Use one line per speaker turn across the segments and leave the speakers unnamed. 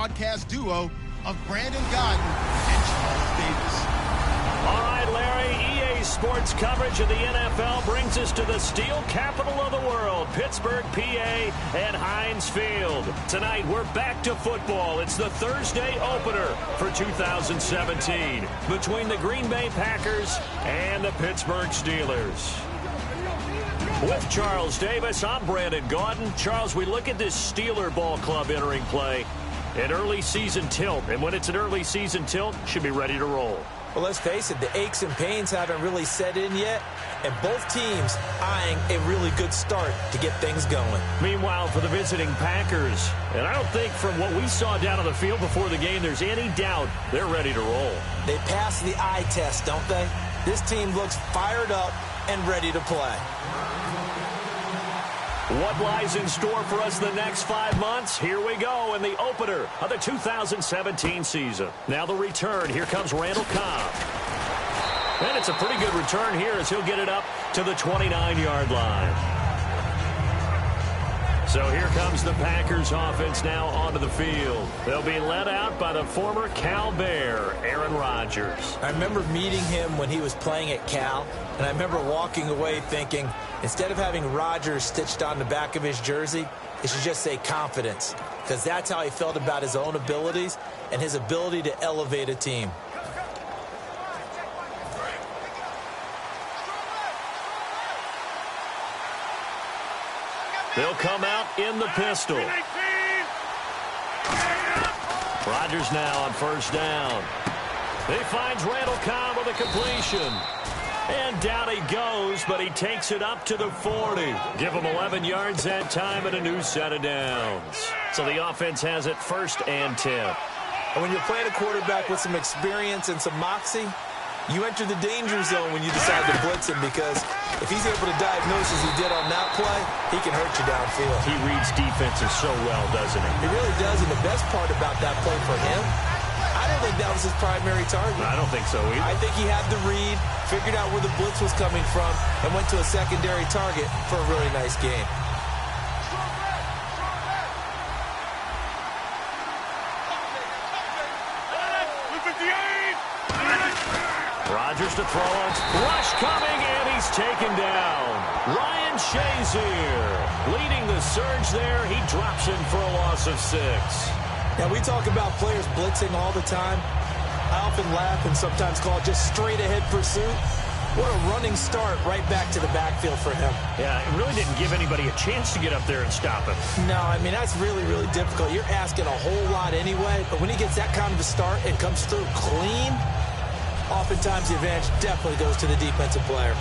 broadcast duo of Brandon Gaudin and Charles Davis.
All right, Larry, EA Sports coverage of the NFL brings us to the steel capital of the world, Pittsburgh, PA, and Heinz Field. Tonight, we're back to football. It's the Thursday opener for 2017 between the Green Bay Packers and the Pittsburgh Steelers. With Charles Davis, I'm Brandon Gaudin. Charles, we look at this Steeler ball club entering play, an early season tilt, and when it's an early season tilt, should be ready to roll.
Well, let's face it, the aches and pains haven't really set in yet, and both teams eyeing a really good start to get things going.
Meanwhile, for the visiting Packers, and I don't think from what we saw down on the field before the game, there's any doubt they're ready to roll.
They passed the eye test, don't they? This team looks fired up and ready to play.
What lies in store for us the next 5 months? Here we go in the opener of the 2017 season. Now the return. Here comes Randall Cobb. And it's a pretty good return here as he'll get it up to the 29-yard line. So here comes the Packers offense now onto the field. They'll be led out by the former Cal Bear, Aaron Rodgers.
I remember meeting him when he was playing at Cal, and I remember walking away thinking, instead of having Rodgers stitched on the back of his jersey, it should just say confidence, because that's how he felt about his own abilities and his ability to elevate a team.
They'll come out in the pistol. Rodgers now on first down. He finds Randall Cobb with a completion. And down he goes, but he takes it up to the 40. Give him 11 yards that time and a new set of downs. So the offense has it 1st and 10.
And when you're playing a quarterback with some experience and some moxie, you enter the danger zone when you decide to blitz him, because if he's able to diagnose as he did on that play, he can hurt you downfield.
He reads defenses so well, doesn't he?
He really does, and the best part about that play for him, I don't think that was his primary target.
I don't think so either.
I think he had the read, figured out where the blitz was coming from, and went to a secondary target for a really nice game.
Rodgers to throw it. Rush coming, and he's taken down. Ryan Shazier leading the surge there. He drops in for a loss of 6.
Now, we talk about players blitzing all the time. I often laugh and sometimes call it just straight-ahead pursuit. What a running start right back to the backfield for him.
Yeah, it really didn't give anybody a chance to get up there and stop him.
No, I mean, that's really, really difficult. You're asking a whole lot anyway, but when he gets that kind of a start and comes through clean, oftentimes the advantage definitely goes to the defensive player.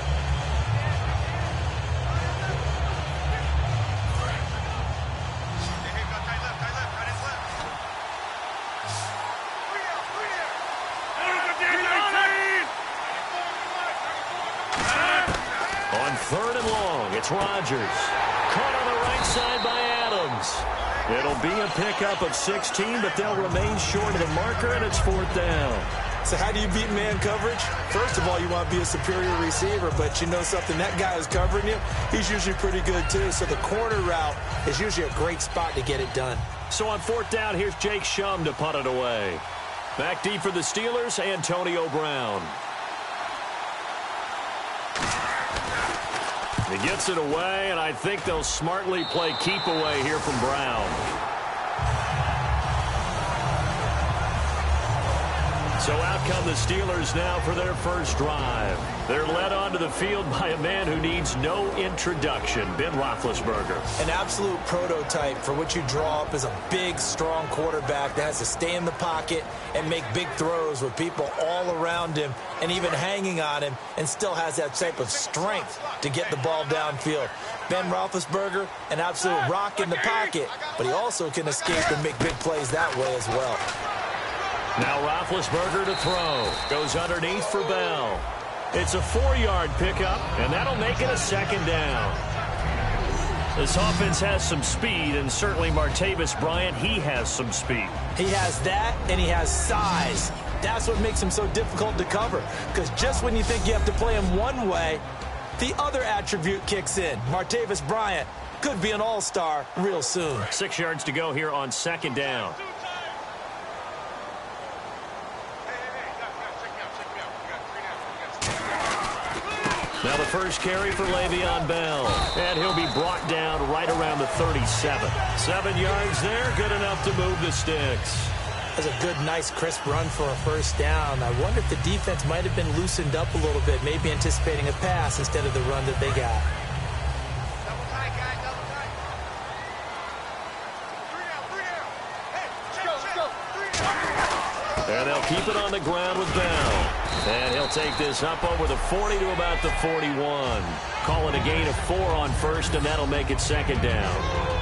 On 3rd and long, it's Rodgers. Caught on the right side by Adams. It'll be a pickup of 16, but they'll remain short of the marker, and it's 4th down.
So how do you beat man coverage? First of all, you want to be a superior receiver, but you know something, that guy who's covering you, he's usually pretty good too. So the corner route is usually a great spot to get it done.
So on 4th down, here's Jake Shum to punt it away. Back deep for the Steelers, Antonio Brown. He gets it away, and I think they'll smartly play keep away here from Brown. So out come the Steelers now for their first drive. They're led onto the field by a man who needs no introduction, Ben Roethlisberger.
An absolute prototype for what you draw up as a big, strong quarterback that has to stay in the pocket and make big throws with people all around him and even hanging on him, and still has that type of strength to get the ball downfield. Ben Roethlisberger, an absolute rock in the pocket, but he also can escape and make big plays that way as well.
Now Roethlisberger to throw. Goes underneath for Bell. It's a 4-yard pickup, and that'll make it a 2nd down. This offense has some speed, and certainly Martavis Bryant, he has some speed.
He has that, and he has size. That's what makes him so difficult to cover, because just when you think you have to play him one way, the other attribute kicks in. Martavis Bryant could be an all-star real soon.
6 yards to go here on 2nd down. Now the first carry for Le'Veon Bell. And he'll be brought down right around the 37. 7 yards there, good enough to move the sticks.
That's a good, nice, crisp run for a first down. I wonder if the defense might have been loosened up a little bit, maybe anticipating a pass instead of the run that they got.
Double tight, guys, double tight. 3 down. Hey, check. 3 down.
And they'll keep it on the ground with Bell. And he'll take this up over the 40 to about the 41. Call it a gain of 4 on first, and that'll make it second down.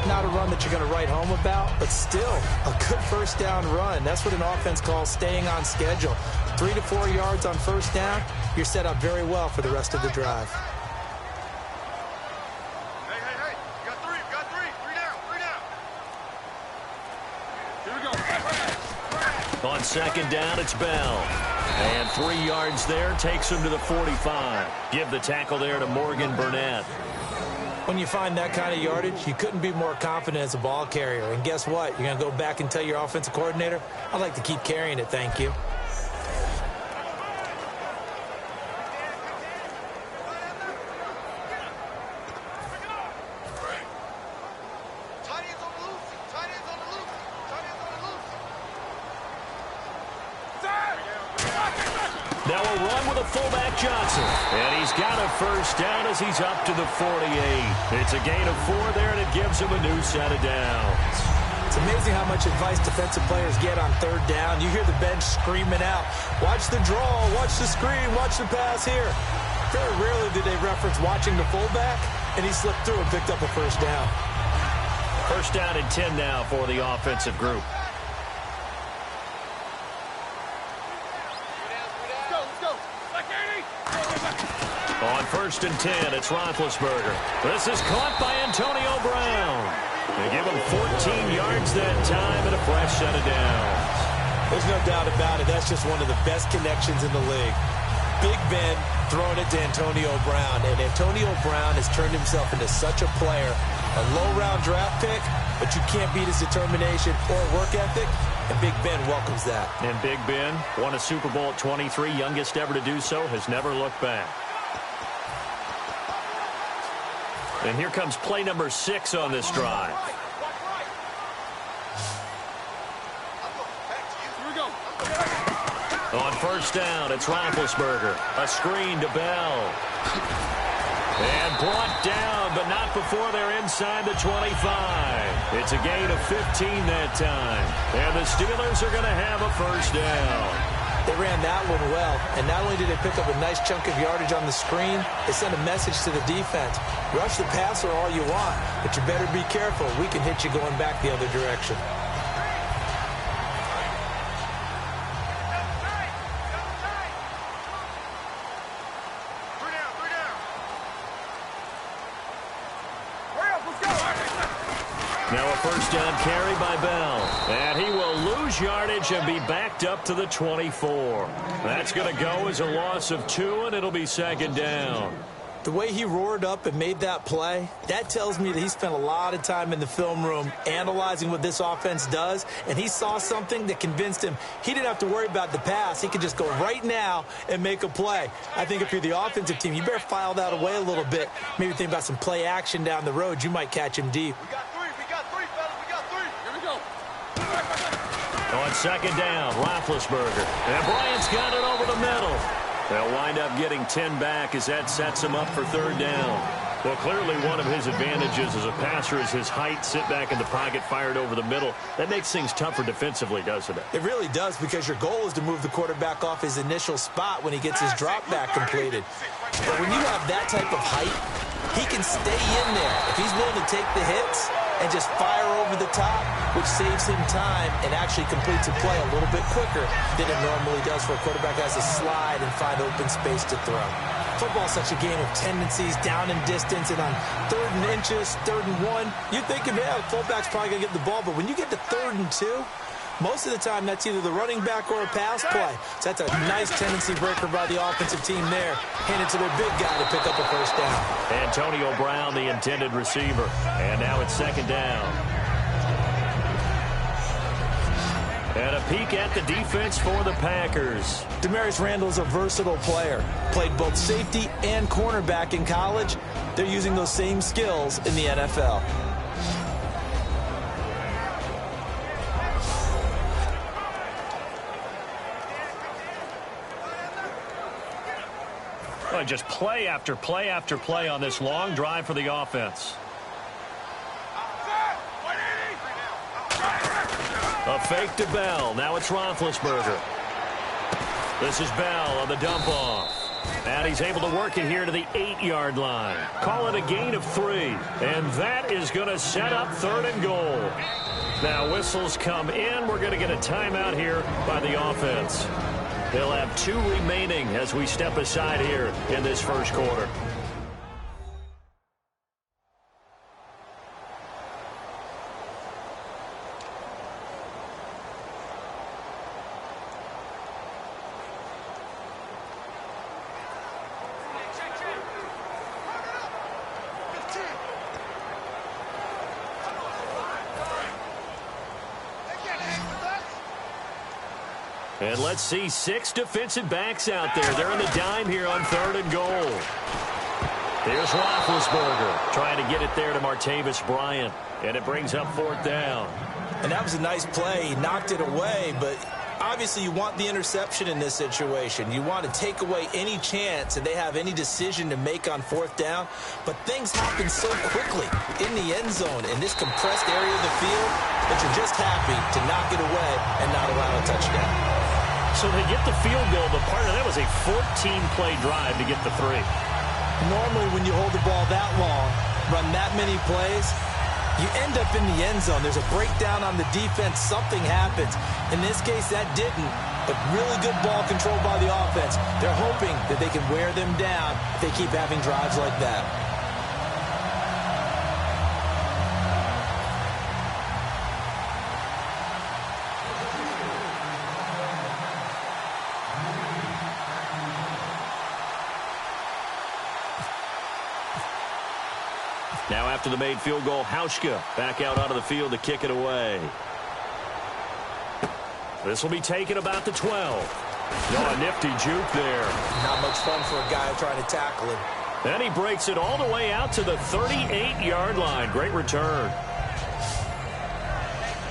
Not a run that you're going to write home about, but still a good first down run. That's what an offense calls staying on schedule. 3 to 4 yards on first down, you're set up very well for the rest of the drive.
Hey, you got 3, 3 down, 3 down. Here we go.
On second down, it's Bell. And 3 yards there takes him to the 45. Give the tackle there to Morgan Burnett.
When you find that kind of yardage, you couldn't be more confident as a ball carrier. And guess what? You're going to go back and tell your offensive coordinator, I'd like to keep carrying it, thank you.
Now a run with a fullback Johnson. And he's got a first down as he's up to the 48. It's a gain of 4 there, and it gives him a new set of downs.
It's amazing how much advice defensive players get on third down. You hear the bench screaming out, watch the draw, watch the screen, watch the pass here. Very rarely do they reference watching the fullback, and he slipped through and picked up a first down.
First down and 10 now for the offensive group. On first and 10, it's Roethlisberger. This is caught by Antonio Brown. They give him 14 yards that time and a fresh set of downs.
There's no doubt about it. That's just one of the best connections in the league. Big Ben throwing it to Antonio Brown. And Antonio Brown has turned himself into such a player. A low-round draft pick, but you can't beat his determination or work ethic. And Big Ben welcomes that.
And Big Ben won a Super Bowl at 23, youngest ever to do so, has never looked back. And here comes play number 6 on this drive. On first down, it's Roethlisberger. A screen to Bell. And brought down, but not before they're inside the 25. It's a gain of 15 that time. And the Steelers are going to have a first down.
They ran that one well, and not only did they pick up a nice chunk of yardage on the screen, they sent a message to the defense. Rush the passer all you want, but you better be careful. We can hit you going back the other direction.
Now a first down carry by Bell. And he will lose yardage and be backed up to the 24. That's going to go as a loss of 2, and it'll be second down.
The way he roared up and made that play, that tells me that he spent a lot of time in the film room analyzing what this offense does, and he saw something that convinced him he didn't have to worry about the pass. He could just go right now and make a play. I think if you're the offensive team, you better file that away a little bit. Maybe think about some play action down the road. You might catch him deep.
We got 3, fellas, we got 3. Here we go.
On second down, Roethlisberger. And Bryant's got it over the middle. They'll wind up getting 10 back as that sets him up for third down. Well, clearly one of his advantages as a passer is his height, sit back in the pocket, fired over the middle. That makes things tougher defensively, doesn't it?
It really does, because your goal is to move the quarterback off his initial spot when he gets his drop back completed. But when you have that type of height, he can stay in there if he's willing to take the hits and just fire over the top, which saves him time and actually completes a play a little bit quicker than it normally does for a quarterback who has to slide and find open space to throw. Football is such a game of tendencies, down and distance, and on 3rd and inches, 3rd and 1, you're thinking, yeah, the fullback's probably going to get the ball, but when you get to 3rd and 2, most of the time that's either the running back or a pass play. So that's a nice tendency breaker by the offensive team there. Hand it to their big guy to pick up a first down.
Antonio Brown, the intended receiver. And now it's second down. And a peek at the defense for the Packers.
Demarius Randall is a versatile player. Played both safety and cornerback in college. They're using those same skills in the NFL.
Well, just play after play after play on this long drive for the offense. A fake to Bell. Now it's Roethlisberger. This is Bell on the dump off. And he's able to work it here to the 8-yard line. Call it a gain of 3. And that is going to set up 3rd and goal. Now whistles come in. We're going to get a timeout here by the offense. They'll have 2 remaining as we step aside here in this first quarter. And let's see 6 defensive backs out there. They're in the dime here on 3rd and goal. There's Roethlisberger trying to get it there to Martavis Bryant. And it brings up 4th down.
And that was a nice play. He knocked it away, but obviously you want the interception in this situation. You want to take away any chance that they have any decision to make on 4th down. But things happen so quickly in the end zone in this compressed area of the field that you're just happy to knock it away and not allow a touchdown.
So they get the field goal, but part of that was a 14-play drive to get the 3.
Normally when you hold the ball that long, run that many plays, you end up in the end zone. There's a breakdown on the defense. Something happens. In this case, that didn't, but really good ball control by the offense. They're hoping that they can wear them down if they keep having drives like that.
Now after the made field goal, Hauschka back out onto the field to kick it away. This will be taken about the 12. Oh, a nifty juke there.
Not much fun for a guy trying to tackle him.
And he breaks it all the way out to the 38-yard line. Great return.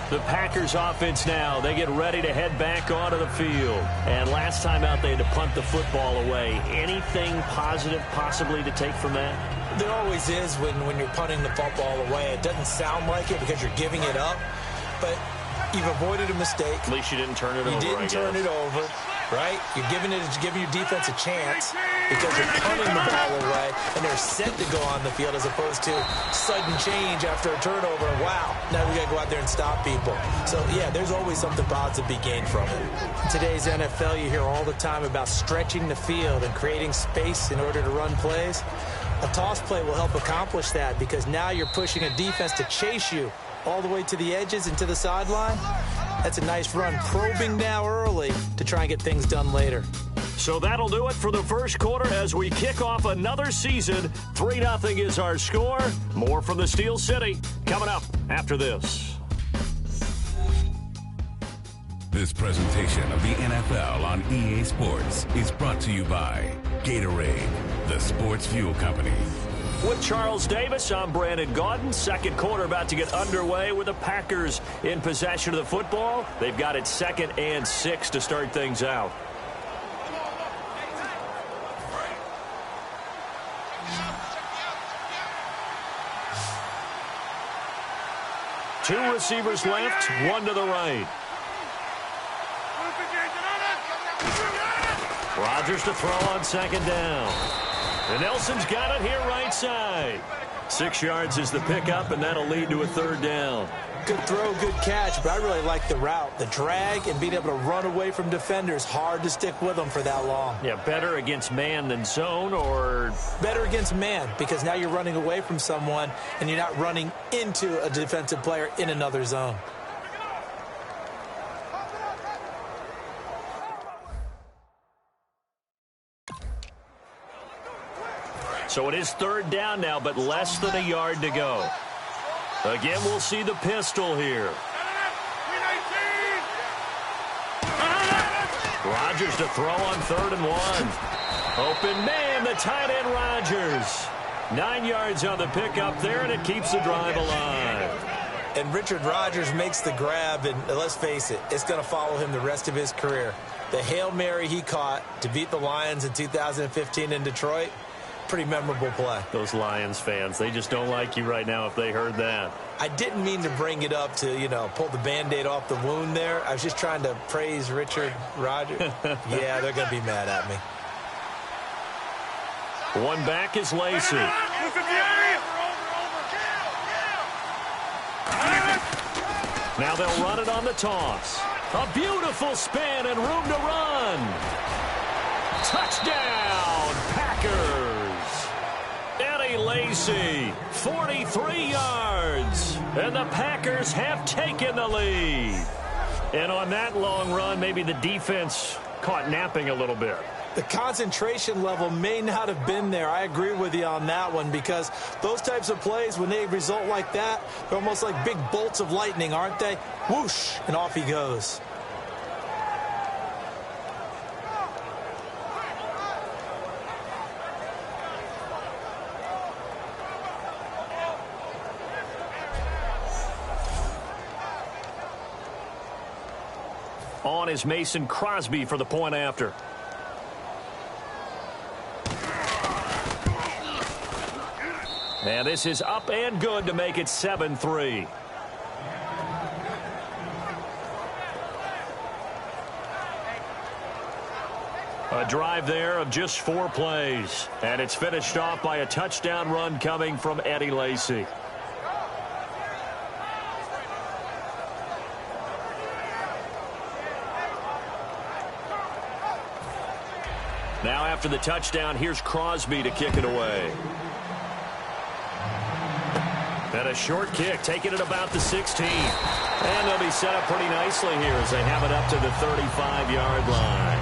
The Packers offense now, they get ready to head back onto the field. And last time out, they had to punt the football away. Anything positive possibly to take from that?
There always is when you're punting the football away. It doesn't sound like it because you're giving it up, but you've avoided a mistake.
At least you didn't turn it over,
You didn't turn it over, right? You're giving your defense a chance because you're punting the ball away, and they're set to go on the field as opposed to sudden change after a turnover. Wow, now we got to go out there and stop people. So, yeah, there's always something positive to be gained from it. In today's NFL, you hear all the time about stretching the field and creating space in order to run plays. A toss play will help accomplish that because now you're pushing a defense to chase you all the way to the edges and to the sideline. That's a nice run, probing now early to try and get things done later.
So that'll do it for the first quarter as we kick off another season. 3-0 is our score. More from the Steel City coming up after this.
This presentation of the NFL on EA Sports is brought to you by Gatorade, the sports fuel company.
With Charles Davis, I'm Brandon Gaudin. Second quarter about to get underway with the Packers in possession of the football. They've got it 2nd and 6 to start things out. Two receivers left, one to the right. Rodgers to throw on 2nd down. And Nelson's got it here right side. 6 yards is the pickup, and that'll lead to a 3rd down.
Good throw, good catch, but I really like the route. The drag and being able to run away from defenders. Hard to stick with them for that long.
Yeah, better against man than zone, or?
Better against man, because now you're running away from someone, and you're not running into a defensive player in another zone.
So it is 3rd down now, but less than a yard to go. Again, we'll see the pistol here. Rodgers to throw on 3rd and 1. Open man, the tight end Rodgers. 9 yards on the pickup there, and it keeps the drive alive.
And Richard Rodgers makes the grab, and let's face it, it's going to follow him the rest of his career. The Hail Mary he caught to beat the Lions in 2015 in Detroit, pretty memorable play.
Those Lions fans, they just don't like you right now if they heard that.
I didn't mean to bring it up to, pull the Band-Aid off the wound there. I was just trying to praise Richard Rodgers. Yeah, they're going to be mad at me.
One back is Lacey. Now they'll run it on the toss. A beautiful spin and room to run. Touchdown, Packers. Eddie Lacey, 43 yards. And the Packers have taken the lead. And on that long run, maybe the defense caught napping a little bit.
The concentration level may not have been there. I agree with you on that one, because those types of plays, when they result like that, they're almost like big bolts of lightning, aren't they? Whoosh, and off he goes.
On is Mason Crosby for the point after. And this is up and good to make it 7-3. A drive there of just 4 plays. And it's finished off by a touchdown run coming from Eddie Lacey. Now after the touchdown, here's Crosby to kick it away. And a short kick, taking it about the 16. And they'll be set up pretty nicely here as they have it up to the 35-yard line.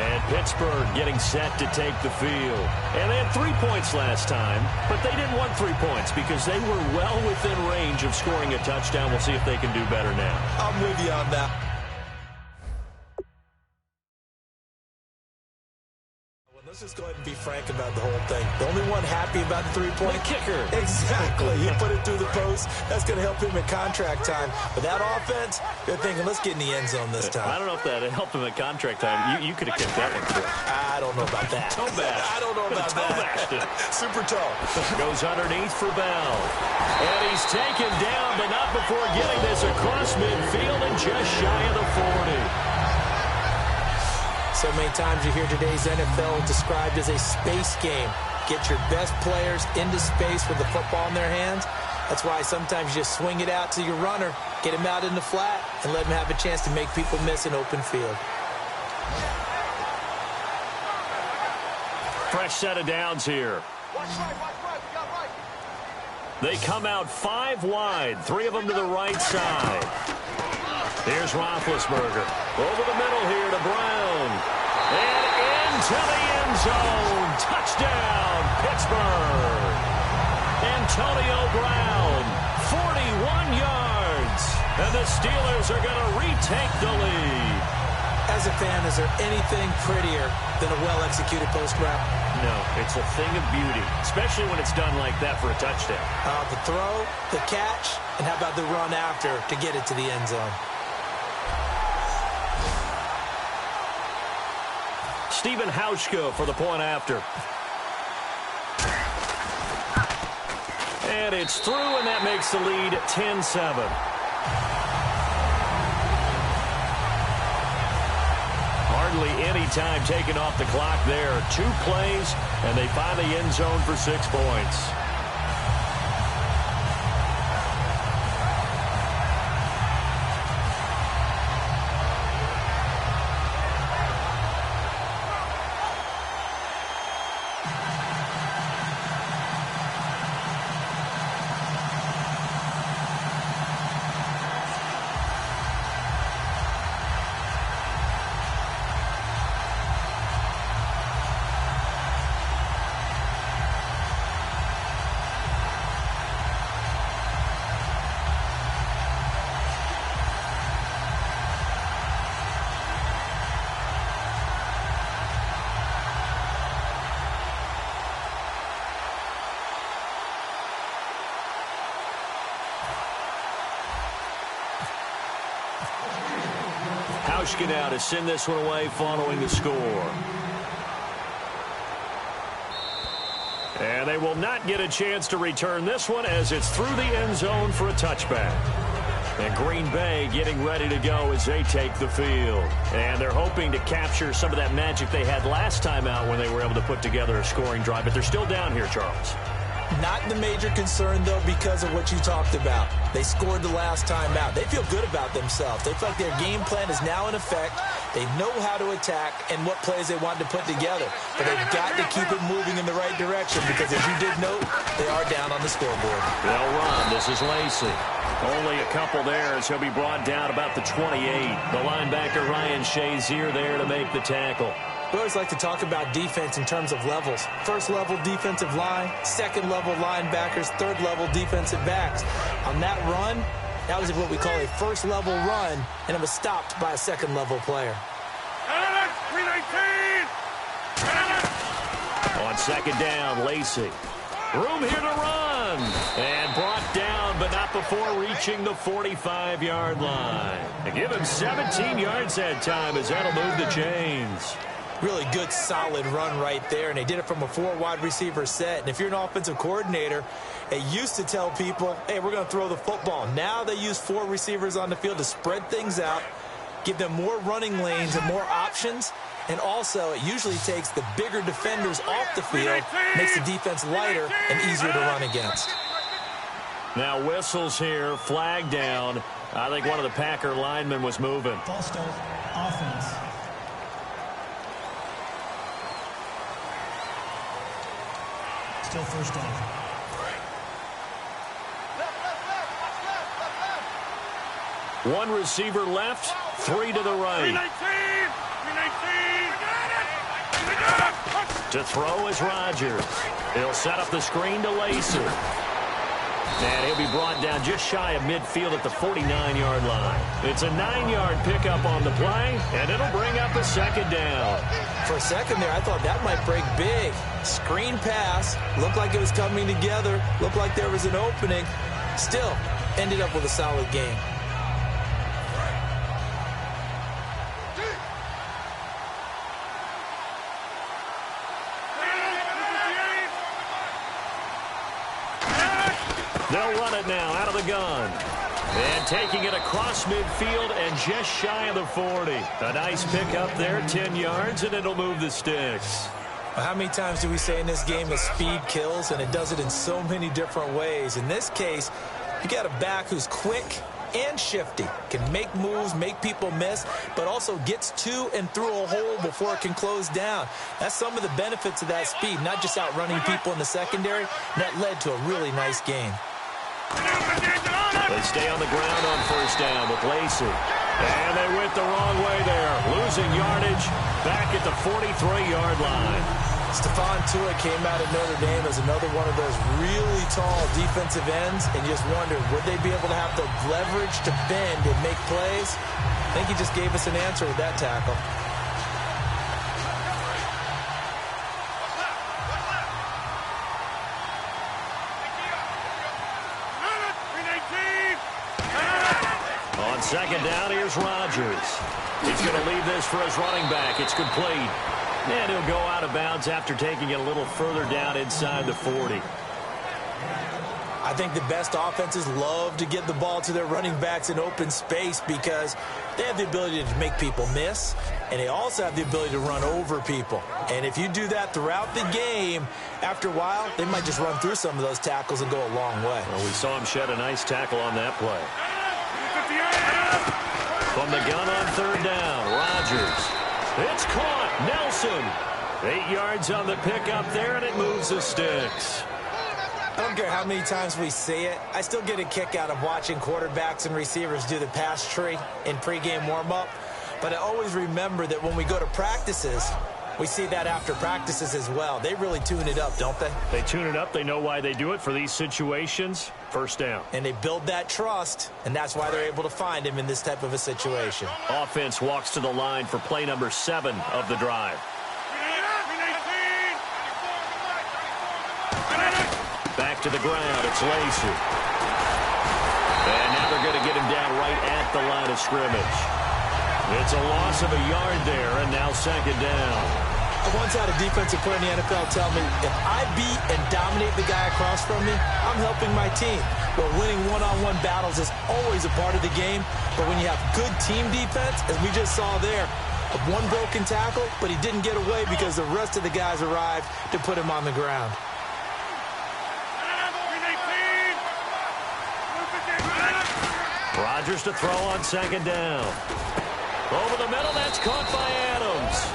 And Pittsburgh getting set to take the field. And they had 3 points last time, but they didn't want 3 points because they were well within range of scoring a touchdown. We'll see if they can do better now.
I'm with you on that. Let's just go ahead and be frank about the whole thing. The only one happy about the 3-point
kicker.
Exactly. He put it through the post. That's going to help him at contract time. But that offense, they're thinking, let's get in the end zone this time.
I don't know if that helped him at contract time. You could have kicked that one too.
I don't know about that.
Toe bash.
I don't know about that. Super toe.
Goes underneath for Bell. And he's taken down, but not before getting this across midfield and just shy of the 40.
So many times you hear today's NFL described as a space game. Get your best players into space with the football in their hands. That's why sometimes you just swing it out to your runner, get him out in the flat, and let him have a chance to make people miss an open field.
Fresh set of downs here. They come out 5 wide, 3 of them to the right side. Here's Roethlisberger. Over the middle here to Brown. And into the end zone. Touchdown, Pittsburgh. Antonio Brown, 41 yards. And the Steelers are going to retake the lead.
As a fan, is there anything prettier than a well-executed post route?
No, it's a thing of beauty, especially when it's done like that for a touchdown.
The throw, the catch, and how about the run after to get it to the end zone?
Stephen Hauschka for the point after. And it's through, and that makes the lead 10-7. Hardly any time taken off the clock there. 2 plays, and they find the end zone for 6 points. Hauschka now to send this one away following the score. And they will not get a chance to return this one as it's through the end zone for a touchback. And Green Bay getting ready to go as they take the field. And they're hoping to capture some of that magic they had last time out when they were able to put together a scoring drive. But they're still down here, Charles.
Not the major concern, though, because of what you talked about. They scored the last time out. They feel good about themselves. They feel like their game plan is now in effect. They know how to attack and what plays they want to put together. But they've got to keep it moving in the right direction because, as you did note, they are down on the scoreboard.
They'll run. This is Lacey. Only a couple there as he'll be brought down about the 28. The linebacker, Ryan Shazier, there to make the tackle.
We always like to talk about defense in terms of levels. First level defensive line, second level linebackers, third level defensive backs. On that run, that was what we call a first level run, and it was stopped by a second level player.
On second down, Lacey. Room here to run. And brought down, but not before reaching the 45-yard line. And give him 17 yards that time as that'll move the chains.
Really good, solid run right there, and they did it from a 4 wide receiver set. And if you're an offensive coordinator, they used to tell people, hey, we're going to throw the football. Now they use 4 receivers on the field to spread things out, give them more running lanes and more options. And also, it usually takes the bigger defenders off the field, makes the defense lighter and easier to run against.
Now whistles here, flag down. I think one of the Packer linemen was moving.
False start, offense. Still first down.
One receiver left, 3 to the right. To throw is Rodgers. He'll set up the screen to Lacey. And he'll be brought down just shy of midfield at the 49-yard line. It's a 9-yard pickup on the play, and it'll bring up a second down.
For a second there, I thought that might break big. Screen pass, looked like it was coming together, looked like there was an opening. Still, ended up with a solid game.
They'll run it now out of the gun. And taking it across midfield and just shy of the 40. A nice pickup there, 10 yards, and it'll move the sticks.
Well, how many times do we say in this game that speed kills, and it does it in so many different ways? In this case, you got a back who's quick and shifty, can make moves, make people miss, but also gets to and through a hole before it can close down. That's some of the benefits of that speed, not just outrunning people in the secondary. And that led to a really nice game.
They stay on the ground on first down with Lacey. And they went the wrong way there. Losing yardage back at the 43-yard line.
Stephon Tuitt came out of Notre Dame as another one of those really tall defensive ends, and just wondered, would they be able to have the leverage to bend and make plays? I think he just gave us an answer with that tackle.
On second down, here's Rodgers. He's going to leave this for his running back. It's complete. And he'll go out of bounds after taking it a little further down inside the 40.
I think the best offenses love to get the ball to their running backs in open space because they have the ability to make people miss, and they also have the ability to run over people. And if you do that throughout the game, after a while, they might just run through some of those tackles and go a long way.
Well, we saw him shed a nice tackle on that play. From the gun on third down, Rodgers. It's caught. Nelson. 8 yards on the pickup there, and it moves the sticks.
I don't care how many times we see it. I still get a kick out of watching quarterbacks and receivers do the pass tree in pregame warm-up. But I always remember that when we go to practices, we see that after practices as well. They really tune it up, don't they?
They tune it up. They know why they do it for these situations. First down.
And they build that trust, and that's why they're able to find him in this type of a situation.
Offense walks to the line for play number 7 of the drive. Back to the ground. It's Lacey. And now they're going to get him down right at the line of scrimmage. It's a loss of a yard there, and now second down.
I once had a defensive player in the NFL tell me, if I beat and dominate the guy across from me, I'm helping my team. Well, winning one-on-one battles is always a part of the game, but when you have good team defense, as we just saw there, one broken tackle, but he didn't get away because the rest of the guys arrived to put him on the ground.
Rodgers to throw on second down. Over the middle, that's caught by Adams.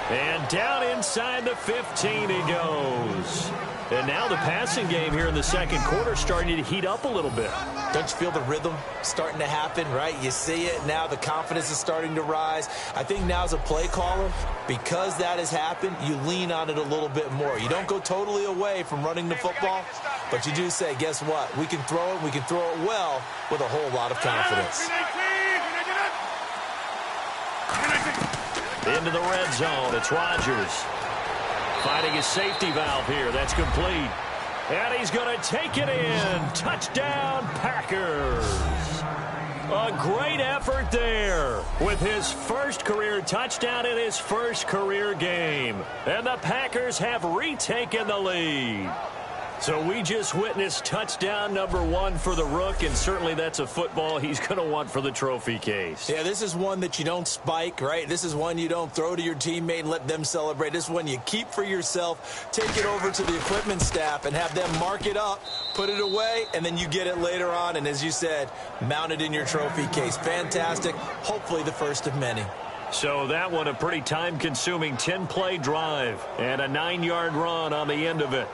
And down inside the 15 he goes. And now the passing game here in the second quarter starting to heat up a little bit.
Don't you feel the rhythm starting to happen, right? You see it now, the confidence is starting to rise. I think now as a play caller, because that has happened, you lean on it a little bit more. You don't go totally away from running the football, but you do say, guess what? We can throw it, we can throw it well with a whole lot of confidence.
Into the red zone, it's Rodgers. Finding his safety valve here, that's complete. And he's going to take it in. Touchdown, Packers. A great effort there with his first career touchdown in his first career game. And the Packers have retaken the lead. So we just witnessed touchdown number 1 for the Rook, and certainly that's a football he's going to want for the trophy case.
Yeah, this is one that you don't spike, right? This is one you don't throw to your teammate and let them celebrate. This is one you keep for yourself, take it over to the equipment staff and have them mark it up, put it away, and then you get it later on. And as you said, mount it in your trophy case. Fantastic. Hopefully the first of many.
So that one a pretty time-consuming 10-play drive and a 9-yard run on the end of it.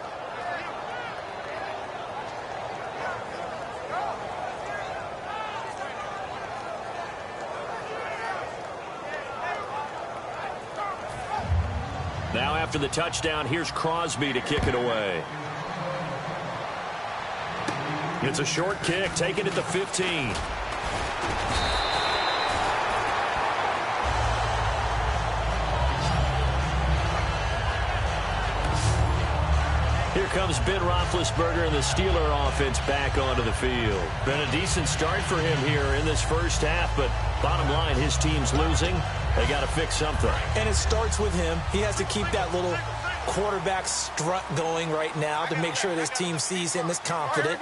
Now after the touchdown, here's Crosby to kick it away. It's a short kick, taken at the 15. Here comes Ben Roethlisberger and the Steeler offense back onto the field. Been a decent start for him here in this first half, but bottom line, his team's losing. They got to fix something.
And it starts with him. He has to keep that little quarterback strut going right now to make sure this team sees him as confident.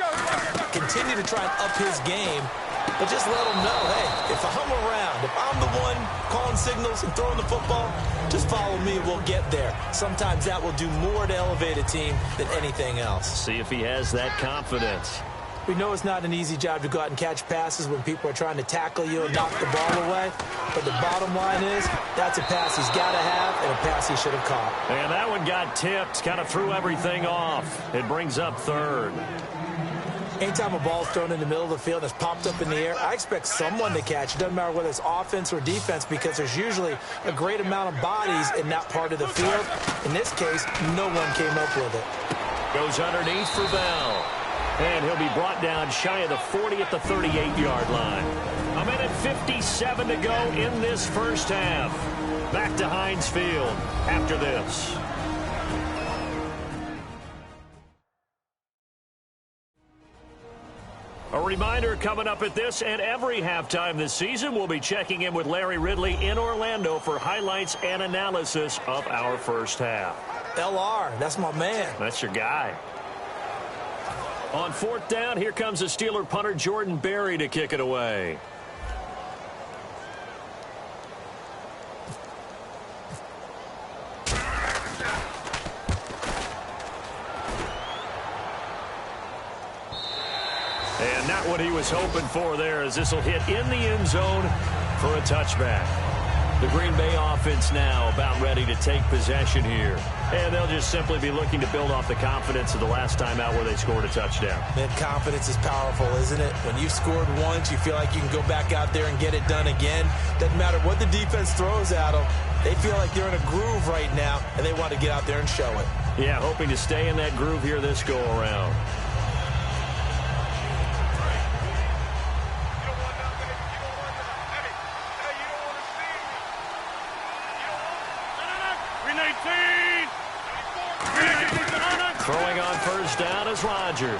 Continue to try and up his game, but just let him know, hey, if I'm around, if I'm the one calling signals and throwing the football, just follow me, we'll get there. Sometimes that will do more to elevate a team than anything else.
See if he has that confidence.
We know it's not an easy job to go out and catch passes when people are trying to tackle you and knock the ball away. But the bottom line is, that's a pass he's got to have and a pass he should have caught.
And that one got tipped, kind of threw everything off. It brings up third.
Anytime a ball's thrown in the middle of the field and it's popped up in the air, I expect someone to catch. It doesn't matter whether it's offense or defense because there's usually a great amount of bodies in that part of the field. In this case, no one came up with it.
Goes underneath for Bell. And he'll be brought down shy of the 40 at the 38-yard line. A minute 57 to go in this first half. Back to Heinz Field after this. A reminder coming up at this and every halftime this season, we'll be checking in with Larry Ridley in Orlando for highlights and analysis of our first half.
LR, that's my man.
That's your guy. On fourth down, here comes the Steeler punter Jordan Berry to kick it away. And not what he was hoping for there, as this will hit in the end zone for a touchback. The Green Bay offense now about ready to take possession here. And they'll just simply be looking to build off the confidence of the last time out where they scored a touchdown.
Man, confidence is powerful, isn't it? When you've scored once, you feel like you can go back out there and get it done again. Doesn't matter what the defense throws at them. They feel like they're in a groove right now, and they want to get out there and show it.
Yeah, hoping to stay in that groove here this go-around. Throwing on first down is Rodgers.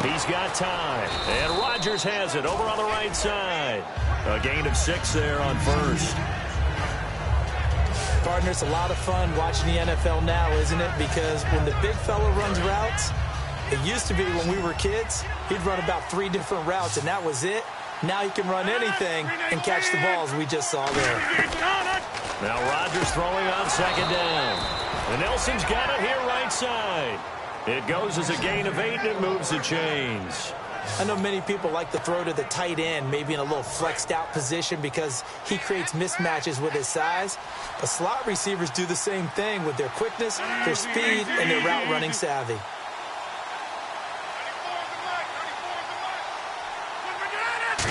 He's got time. And Rodgers has it over on the right side. A gain of 6 there on first.
Partner, it's a lot of fun watching the NFL now, isn't it? Because when the big fella runs routes, it used to be when we were kids, he'd run about 3 different routes, and that was it. Now he can run anything and catch the balls we just saw there.
Now Rodgers throwing on second down. And Nelson's got it here right side. It goes as a gain of 8, and it moves the chains.
I know many people like to throw to the tight end, maybe in a little flexed out position because he creates mismatches with his size. But slot receivers do the same thing with their quickness, their speed, and their route running savvy.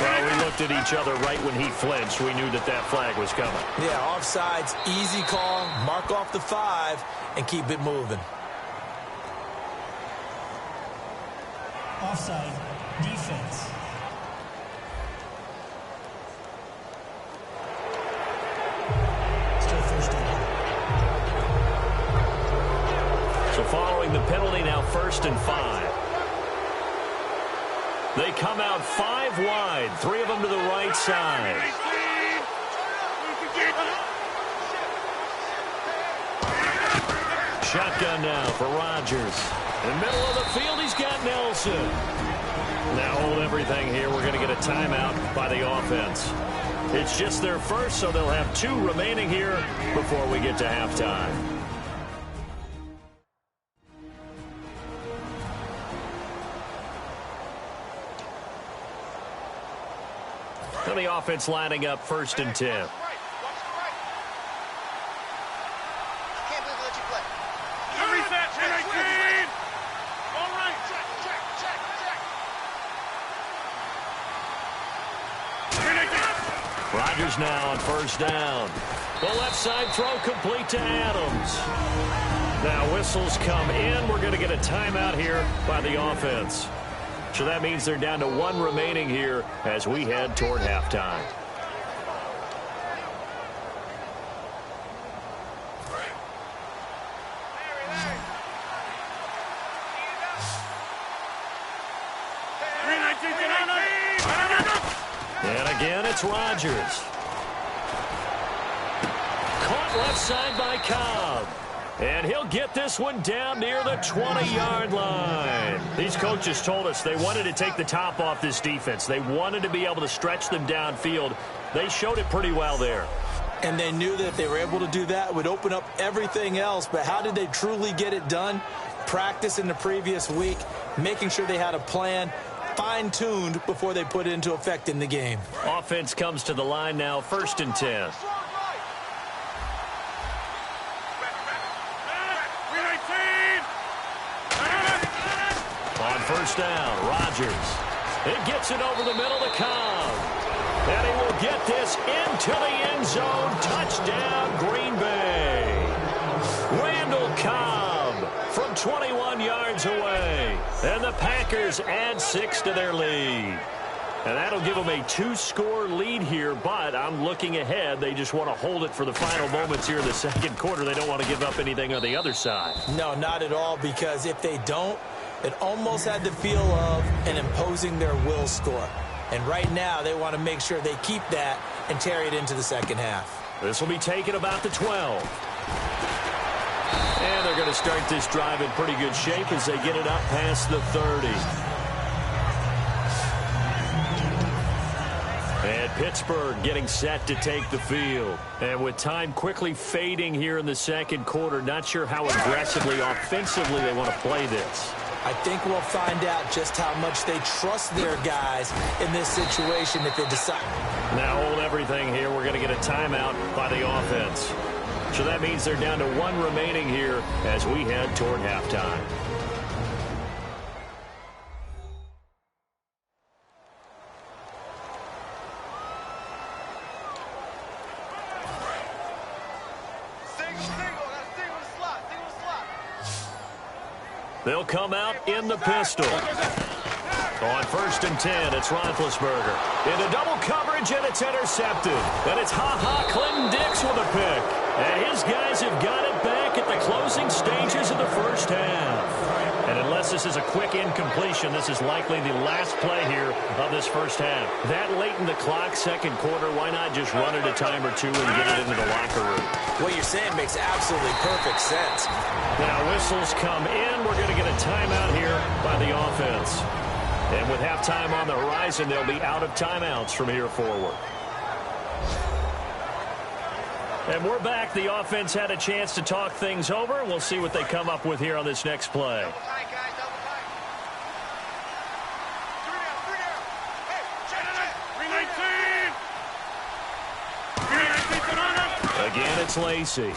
Well, we looked at each other right when he flinched. We knew that that flag was coming.
Yeah, offsides, easy call, mark off the 5, and keep it moving.
Offside, defense. Still first down.
So following the penalty, now 1st and 5. They come out 5 wide, 3 of them to the right side. Shotgun now for Rodgers. In the middle of the field, he's got Nelson. Now hold everything here. We're going to get a timeout by the offense. It's just their first, so they'll have 2 remaining here before we get to halftime. Now the offense lining up 1st and 10. Rodgers now on 1st down. The left side throw complete to Adams. Now whistles come in. We're going to get a timeout here by the offense. So that means they're down to 1 remaining here as we head toward halftime. And again, it's Rodgers. Caught left side by Cobb. And he'll get this one down near the 20-yard line. These coaches told us they wanted to take the top off this defense. They wanted to be able to stretch them downfield. They showed it pretty well there.
And they knew that if they were able to do that, it would open up everything else. But how did they truly get it done? Practice in the previous week, making sure they had a plan, fine-tuned before they put it into effect in the game.
Offense comes to the line now, 1st and 10. On 1st down, Rodgers. It gets it over the middle to Cobb. And he will get this into the end zone. Touchdown, Green Bay. Randall Cobb from 21 yards away. And the Packers add 6 to their lead. And that'll give them a 2-score lead here, but I'm looking ahead. They just want to hold it for the final moments here in the 2nd quarter. They don't want to give up anything on the other side.
No, not at all, because if they don't, it almost had the feel of an imposing their will score. And right now, they want to make sure they keep that and carry it into the 2nd half.
This will be taken about the 12. And they're going to start this drive in pretty good shape as they get it up past the 30. And Pittsburgh getting set to take the field. And with time quickly fading here in the 2nd quarter, not sure how aggressively, offensively they want to play this.
I think we'll find out just how much they trust their guys in this situation if they decide.
Now hold everything here. We're going to get a timeout by the offense. So that means they're down to 1 remaining here as we head toward halftime. They'll come out in the pistol. On 1st and 10, it's Roethlisberger. Into double coverage, and it's intercepted. And it's Clinton Dix with a pick. And his guys have got it back at the closing stages of the 1st half. And unless this is a quick incompletion, this is likely the last play here of this first half. That late in the clock, second quarter, why not just run it a time or two and get it into the locker room?
What you're saying makes absolutely perfect sense.
Now whistles come in. We're going to get a timeout here by the offense. And with halftime on the horizon, they'll be out of timeouts from here forward. And we're back. The offense had a chance to talk things over. We'll see what they come up with here on this next play. Again, it's Lacey.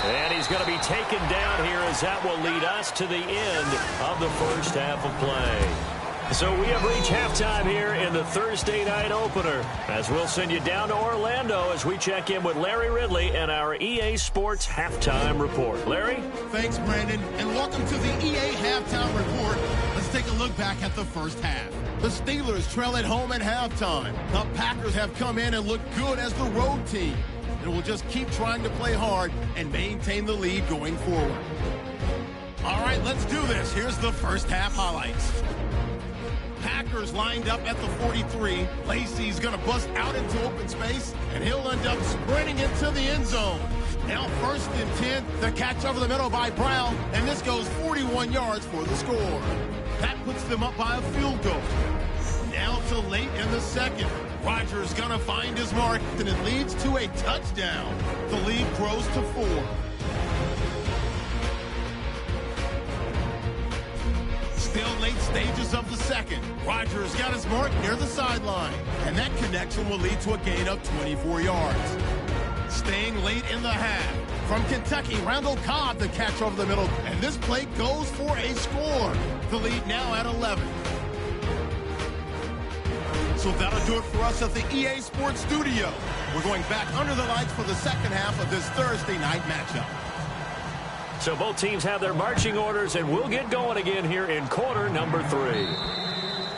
And he's going to be taken down here as that will lead us to the end of the first half of play. So we have reached halftime here in the Thursday night opener, as we'll send you down to Orlando as we check in with Larry Ridley and our EA Sports Halftime Report. Larry?
Thanks, Brandon, and welcome to the EA Halftime Report. Let's take a look back at the first half. The Steelers trail at home at halftime. The Packers have come in and looked good as the road team, and will just keep trying to play hard and maintain the lead going forward. All right, let's do this. Here's the first half highlights. Packers lined up at the 43. Lacey's going to bust out into open space, and he'll end up sprinting into the end zone. Now 1st and 10, the catch over the middle by Brown, and this goes 41 yards for the score. That puts them up by a field goal. Now to late in the second. Rodgers going to find his mark, and it leads to a touchdown. The lead grows to 4. Still late stages of the second. Rodgers got his mark near the sideline, and that connection will lead to a gain of 24 yards. Staying late in the half. From Kentucky, Randall Cobb the catch over the middle, and this play goes for a score. The lead now at 11. So that'll do it for us at the EA Sports Studio. We're going back under the lights for the second half of this Thursday night matchup.
So both teams have their marching orders, and we'll get going again here in quarter number 3.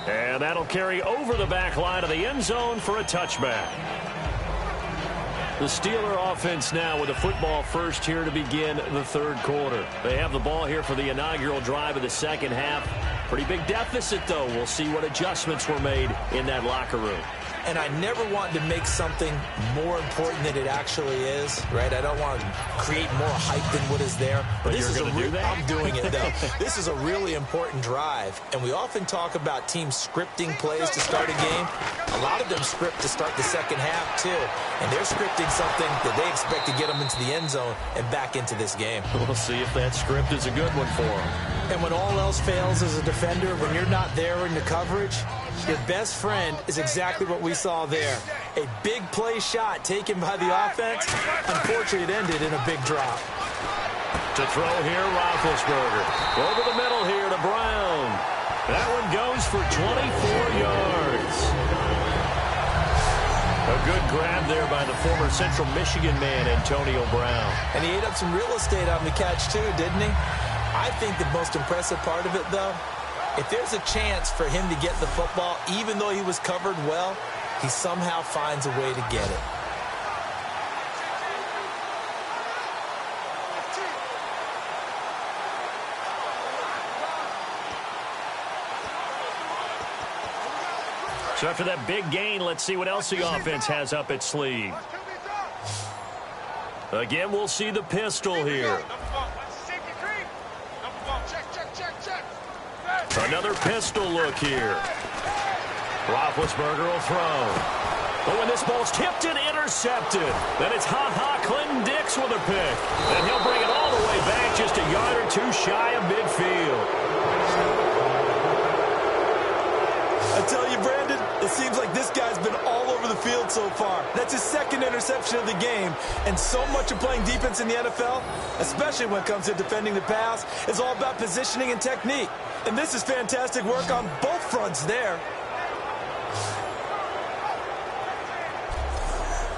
And that'll carry over the back line of the end zone for a touchback. The Steeler offense now with the football first here to begin the third quarter. They have the ball here for the inaugural drive of the second half. Pretty big deficit, though. We'll see what adjustments were made in that locker room.
And I never want to make something more important than it actually is, right? I don't want to create more hype than what is there.
But this you're going to do that?
I'm doing it, though. This is a really important drive, and we often talk about teams scripting plays to start a game. A lot of them script to start the second half, too. And they're scripting something that they expect to get them into the end zone and back into this game.
We'll see if that script is a good one for them.
And when all else fails as a defender, when you're not there in the coverage, your best friend is exactly what we saw there. A big play shot taken by the offense. Unfortunately, it ended in a big drop.
To throw here, Roethlisberger. Over the middle here to Brown. That one goes for 24 yards. A good grab there by the former Central Michigan man, Antonio Brown.
And he ate up some real estate on the catch, too, didn't he? I think the most impressive part of it, though, if there's a chance for him to get the football, even though he was covered well, he somehow finds a way to get it.
So after that big gain, let's see what else the offense has up its sleeve. Again, we'll see the pistol here. Another pistol look here. Roethlisberger will throw. But when this ball's tipped and intercepted, then it's Clinton Dix with a pick. And he'll bring it all the way back just a yard or two shy of midfield.
I tell you, Brandon, it seems like this guy's been all over the field so far. That's his second interception of the game. And so much of playing defense in the NFL, especially when it comes to defending the pass, is all about positioning and technique. And this is fantastic work on both fronts there.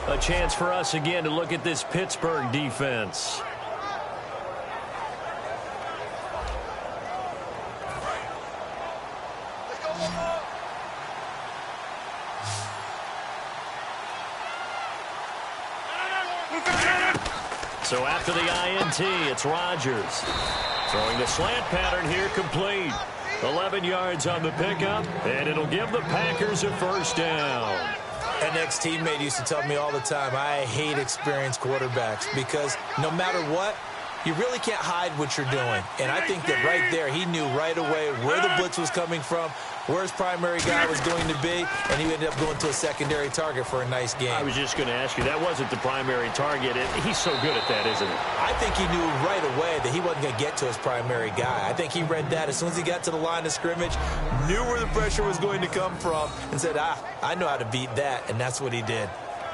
A chance for us again to look at this Pittsburgh defense. So after the INT, it's Rodgers. Throwing the slant pattern here, complete. 11 yards on the pickup, and it'll give the Packers a first down.
An ex-teammate used to tell me all the time, I hate experienced quarterbacks because no matter what, you really can't hide what you're doing. And I think that right there, he knew right away where the blitz was coming from, where his primary guy was going to be, and he ended up going to a secondary target for a nice game.
I was just going to ask you, that wasn't the primary target. He's so good at that, isn't he?
I think he knew right away that he wasn't going to get to his primary guy. I think he read that as soon as he got to the line of scrimmage, knew where the pressure was going to come from, and said, I know how to beat that, and that's what he did.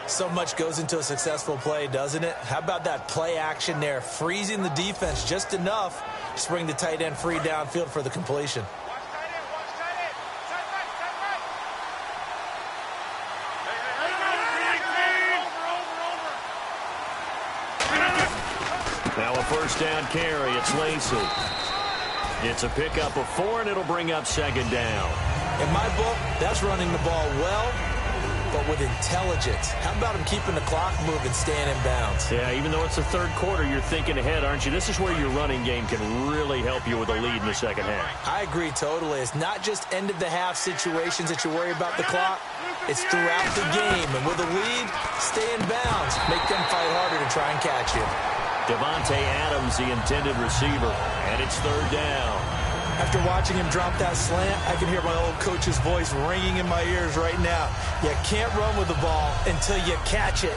So much goes into a successful play, doesn't it? How about that play action there, freezing the defense just enough to bring the tight end free downfield for the completion.
Now a first down carry. It's Lacey. It's a pickup of 4, and it'll bring up second down.
In my book, that's running the ball well, but with intelligence. How about him keeping the clock moving, staying in bounds?
Yeah, even though it's the third quarter, you're thinking ahead, aren't you? This is where your running game can really help you with a lead in the second half.
I agree totally. It's not just end-of-the-half situations that you worry about the clock. It's throughout the game. And with a lead, stay in bounds. Make them fight harder to try and catch you.
Devontae Adams, the intended receiver, and it's third down.
After watching him drop that slant, I can hear my old coach's voice ringing in my ears right now. You can't run with the ball until you catch it.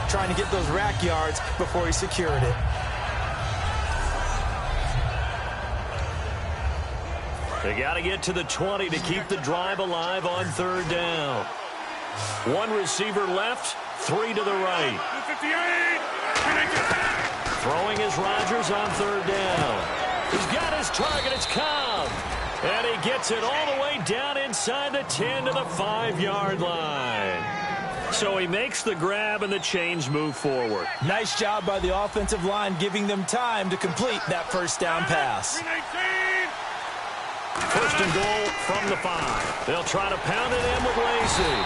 Trying to get those rack yards before he secured it.
They got to get to the 20 to keep the drive alive on third down. One receiver left, 3 to the right. Throwing is Rodgers on third down. He's got his target. It's Cobb. And he gets it all the way down inside the 10 to the 5-yard line. So he makes the grab and the chains move forward.
Nice job by the offensive line giving them time to complete that first down pass.
First and goal from the 5. They'll try to pound it in with Lacey.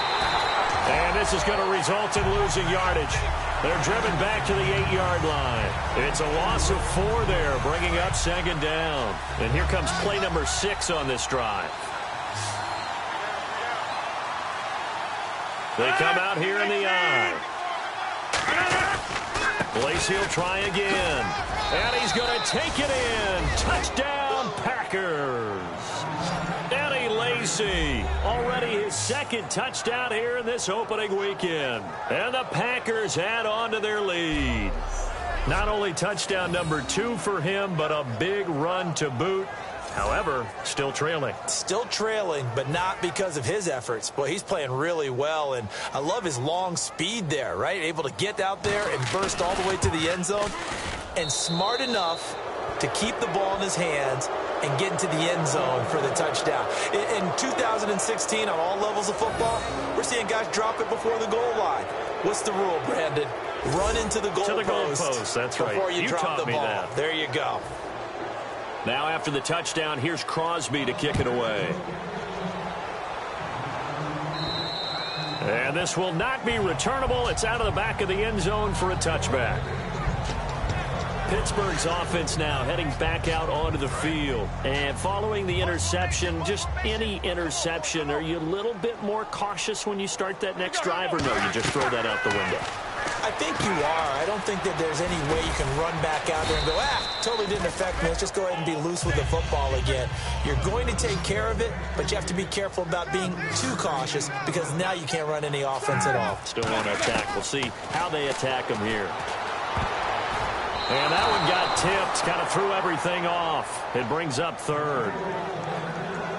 And this is going to result in losing yardage. They're driven back to the 8-yard line. It's a loss of 4 there, bringing up second down. And here comes play number 6 on this drive. They come out here in the I. Lacey will try again. And he's going to take it in. Touchdown, Packers. Eddie Lacey, already his second touchdown here in this opening weekend. And the Packers add on to their lead. Not only touchdown number 2 for him, but a big run to boot. However, still trailing.
Still trailing, but not because of his efforts. Boy, he's playing really well, and I love his long speed there, right? Able to get out there and burst all the way to the end zone, and smart enough to keep the ball in his hands and get into the end zone for the touchdown. In 2016, on all levels of football, we're seeing guys drop it before the goal line. What's the rule, Brandon? Run into the goalpost.
That's right.
Before you drop the ball.
That.
There you go.
Now after the touchdown, here's Crosby to kick it away. And this will not be returnable. It's out of the back of the end zone for a touchback. Pittsburgh's offense now heading back out onto the field. And following the interception, just any interception, are you a little bit more cautious when you start that next drive, or no, you just throw that out the window?
I think you are. I don't think that there's any way you can run back out there and go, totally didn't affect me. Let's just go ahead and be loose with the football again. You're going to take care of it, but you have to be careful about being too cautious because now you can't run any offense at all.
Still want to attack. We'll see how they attack him here. And that one got tipped, kind of threw everything off. It brings up third.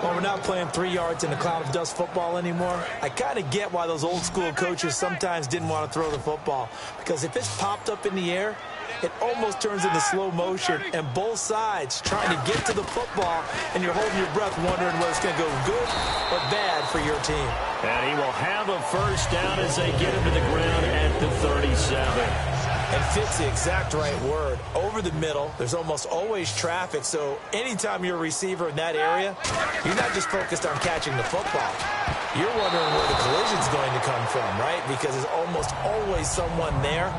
Well, we're not playing 3 yards in a cloud of dust football anymore. I kind of get why those old school coaches sometimes didn't want to throw the football. Because if it's popped up in the air, it almost turns into slow motion. And both sides trying to get to the football, and you're holding your breath wondering whether it's going to go good or bad for your team.
And he will have a first down as they get him to the ground at the 37.
And fits the exact right word. Over the middle, there's almost always traffic, so anytime you're a receiver in that area, you're not just focused on catching the football. You're wondering where the collision's going to come from, right? Because there's almost always someone there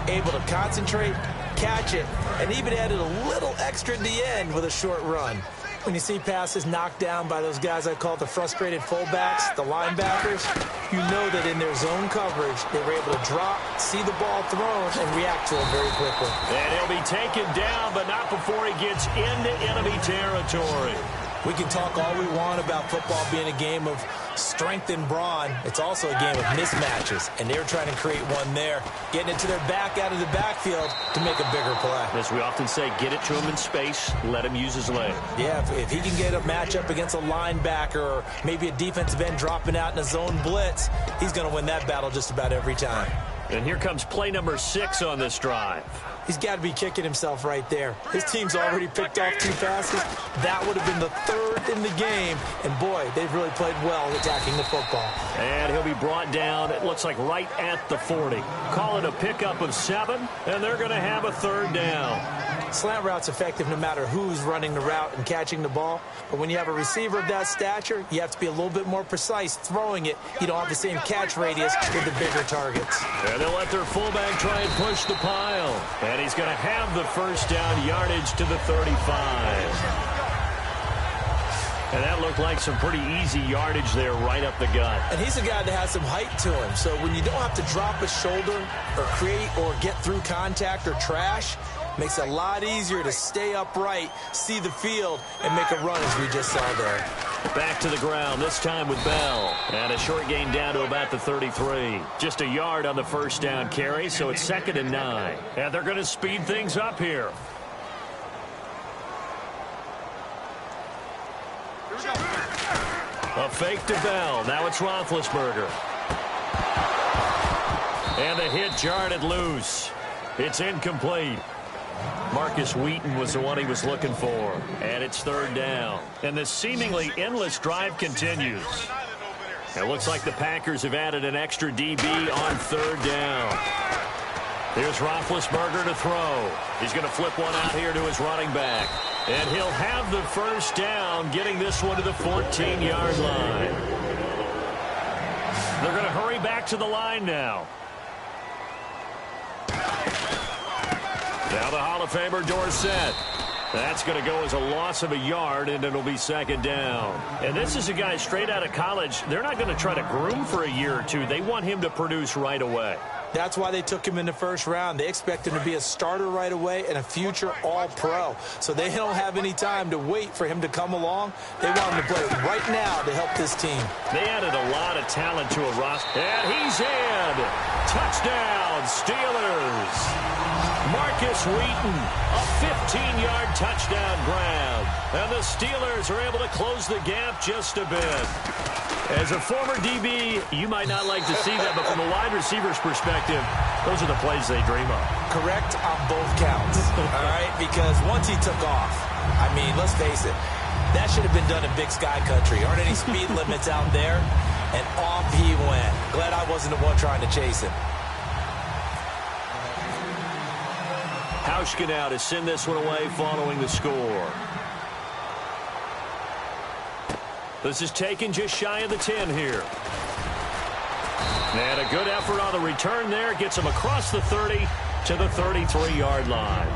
able to concentrate, catch it, and even added a little extra at the end with a short run. When you see passes knocked down by those guys I call the frustrated fullbacks, the linebackers, you know that in their zone coverage, they were able to drop, see the ball thrown, and react to it very quickly.
And he'll be taken down, but not before he gets into enemy territory.
We can talk all we want about football being a game of strength and brawn. It's also a game of mismatches, and they were trying to create one there, getting it to their back out of the backfield to make a bigger play.
As we often say, get it to him in space, let him use his leg.
Yeah, if he can get a matchup against a linebacker or maybe a defensive end dropping out in a zone blitz, he's going to win that battle just about every time.
And here comes play number 6 on this drive.
He's got to be kicking himself right there. His team's already picked off 2 passes. That would have been the 3rd in the game. And, boy, they've really played well attacking the football.
And he'll be brought down, it looks like right at the 40. Call it a pickup of 7, and they're going to have a 3rd down.
Slant route's effective no matter who's running the route and catching the ball. But when you have a receiver of that stature, you have to be a little bit more precise throwing it. You don't have the same catch radius with the bigger targets.
And they'll let their fullback try and push the pile. And he's going to have the 1st down yardage to the 35. And that looked like some pretty easy yardage there right up the gut.
And he's a guy that has some height to him. So when you don't have to drop a shoulder or create or get through contact or trash, makes it a lot easier to stay upright, see the field, and make a run as we just saw there.
Back to the ground, this time with Bell. And a short gain down to about the 33. Just a yard on the 1st down carry, so it's 2nd and 9. And they're going to speed things up here. A fake to Bell. Now it's Roethlisberger. And the hit jarred it loose. It's incomplete. Marcus Wheaton was the one he was looking for. And it's 3rd down. And the seemingly endless drive continues. It looks like the Packers have added an extra DB on 3rd down. Here's Roethlisberger to throw. He's going to flip one out here to his running back. And he'll have the 1st down, getting this one to the 14-yard line. They're going to hurry back to the line now. Now the Hall of Famer Dorsett. That's going to go as a loss of a yard, and it'll be 2nd down. And this is a guy straight out of college. They're not going to try to groom for a year or 2. They want him to produce right away.
That's why they took him in the 1st round. They expect him to be a starter right away and a future all-pro. So they don't have any time to wait for him to come along. They want him to play right now to help this team.
They added a lot of talent to a roster. And he's in. Touchdown, Steelers. Marcus Wheaton, a 15-yard touchdown grab. And the Steelers are able to close the gap just a bit. As a former DB, you might not like to see that, but from a wide receiver's perspective, those are the plays they dream of.
Correct on both counts, all right? Because once he took off, I mean, let's face it, that should have been done in Big Sky Country. Aren't any speed limits out there? And off he went. Glad I wasn't the one trying to chase him.
Hauschka now to send this one away following the score. This is taken just shy of the 10 here. And a good effort on the return there. Gets him across the 30 to the 33-yard line.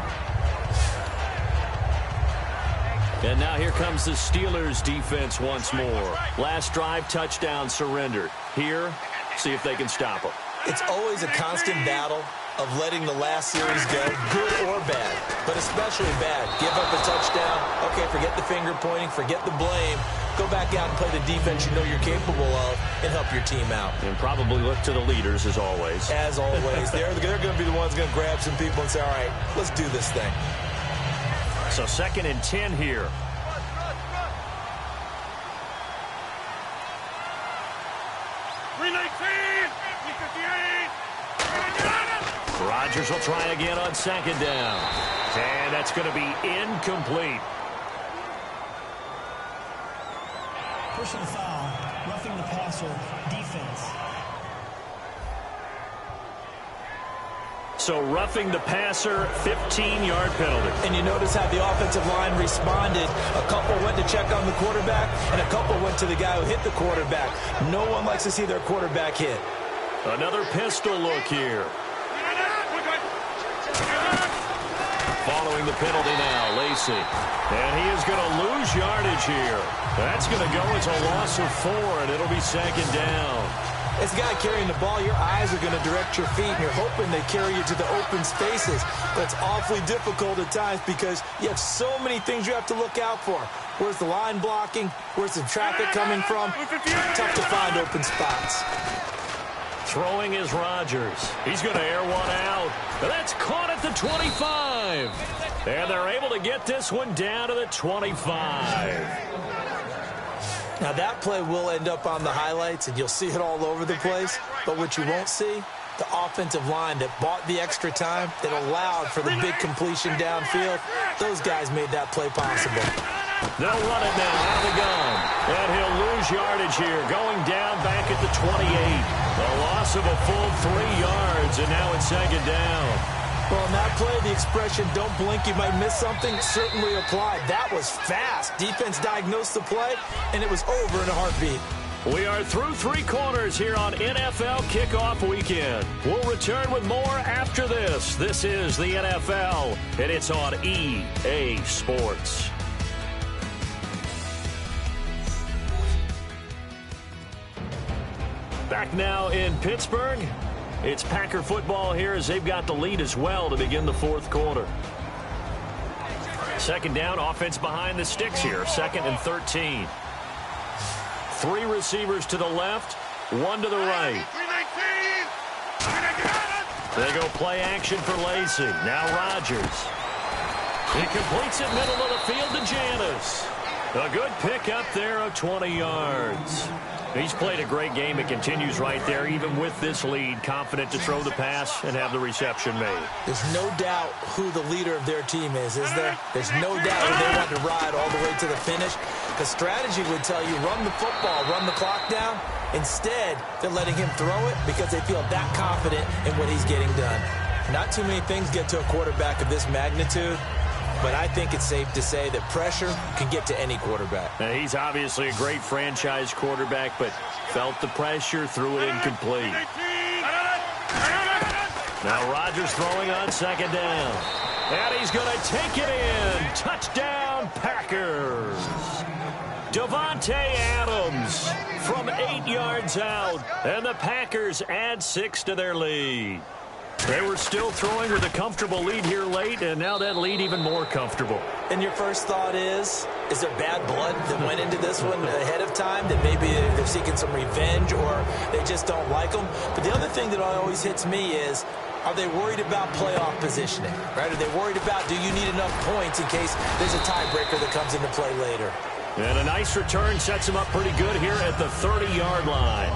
And now here comes the Steelers defense once more. Last drive, touchdown surrendered. Here, see if they can stop them.
It's always a constant battle of letting the last series go, good or bad, but especially bad. Give up a touchdown. Okay, forget the finger pointing, forget the blame. Go back out and play the defense you know you're capable of and help your team out.
And probably look to the leaders as always.
As always. They're going to be the ones going to grab some people and say, all right, let's do this thing.
So 2nd and 10 here. Rodgers will try again on 2nd down. And that's going to be incomplete.
Personal foul, roughing the passer, defense.
So roughing the passer, 15-yard penalty.
And you notice how the offensive line responded. A couple went to check on the quarterback, and a couple went to the guy who hit the quarterback. No one likes to see their quarterback hit.
Another pistol look here. Following the penalty now, Lacey. And he is going to lose yardage here. That's going to go as a loss of 4, and it'll be second down.
As a guy carrying the ball, your eyes are going to direct your feet, and you're hoping they carry you to the open spaces. But it's awfully difficult at times because you have so many things you have to look out for. Where's the line blocking? Where's the traffic coming from? Tough to find open spots.
Throwing is Rodgers. He's going to air one out. That's caught at the 25. And they're able to get this one down to the 25.
Now, that play will end up on the highlights, and you'll see it all over the place. But what you won't see, the offensive line that bought the extra time, that allowed for the big completion downfield, those guys made that play possible.
They'll run it now out of the gun. And he'll lose yardage here, going down back at the 28. A loss of a full 3 yards, and now it's second down.
Well, in that play, the expression, don't blink, you might miss something, certainly applied. That was fast. Defense diagnosed the play, and it was over in a heartbeat.
We are through 3 quarters here on NFL Kickoff Weekend. We'll return with more after this. This is the NFL, and it's on EA Sports. Back now in Pittsburgh. It's Packer football here as they've got the lead as well to begin the 4th quarter. Second down, offense behind the sticks here. 2nd and 13. 3 receivers to the left, 1 to the right. They go play action for Lacey. Now Rodgers. He completes it middle of the field to Janis. A good pick up there of 20 yards. He's played a great game. It continues right there, even with this lead, confident to throw the pass and have the reception made.
There's no doubt who the leader of their team is there? There's no doubt who they want to ride all the way to the finish. The strategy would tell you, run the football, run the clock down. Instead, they're letting him throw it because they feel that confident in what he's getting done. Not too many things get to a quarterback of this magnitude. But I think it's safe to say that pressure can get to any quarterback.
Now, he's obviously a great franchise quarterback, but felt the pressure, threw it incomplete. Now Rodgers throwing on second down. And he's going to take it in. Touchdown, Packers. Davante Adams from 8 yards out. And the Packers add 6 to their lead. They were still throwing with a comfortable lead here late, and now that lead even more comfortable.
And your first thought is there bad blood that went into this one ahead of time, that maybe they're seeking some revenge or they just don't like them? But the other thing that always hits me is, are they worried about playoff positioning? Right? Are they worried about, do you need enough points in case there's a tiebreaker that comes into play later?
And a nice return sets him up pretty good here at the 30-yard line.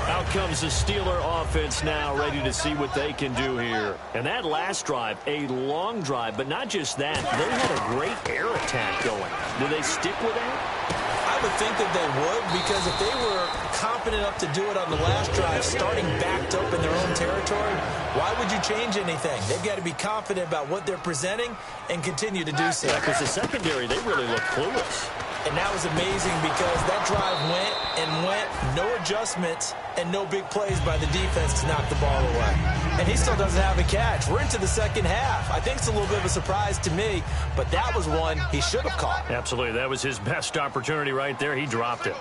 Out comes the Steeler offense now, ready to see what they can do here. And that last drive, a long drive, but not just that. They had a great air attack going. Do they stick with that?
I would think that they would, because if they were competent enough to do it on the last drive, starting backed up in their own territory, why would you change anything? They've got to be confident about what they're presenting and continue to do so.
Yeah, because the secondary, they really look clueless.
And that was amazing because that drive went and went, no adjustments and no big plays by the defense to knock the ball away. And he still doesn't have a catch. We're into the second half. I think it's a little bit of a surprise to me, but that was one he should have caught.
Absolutely. That was his best opportunity right there. He dropped it.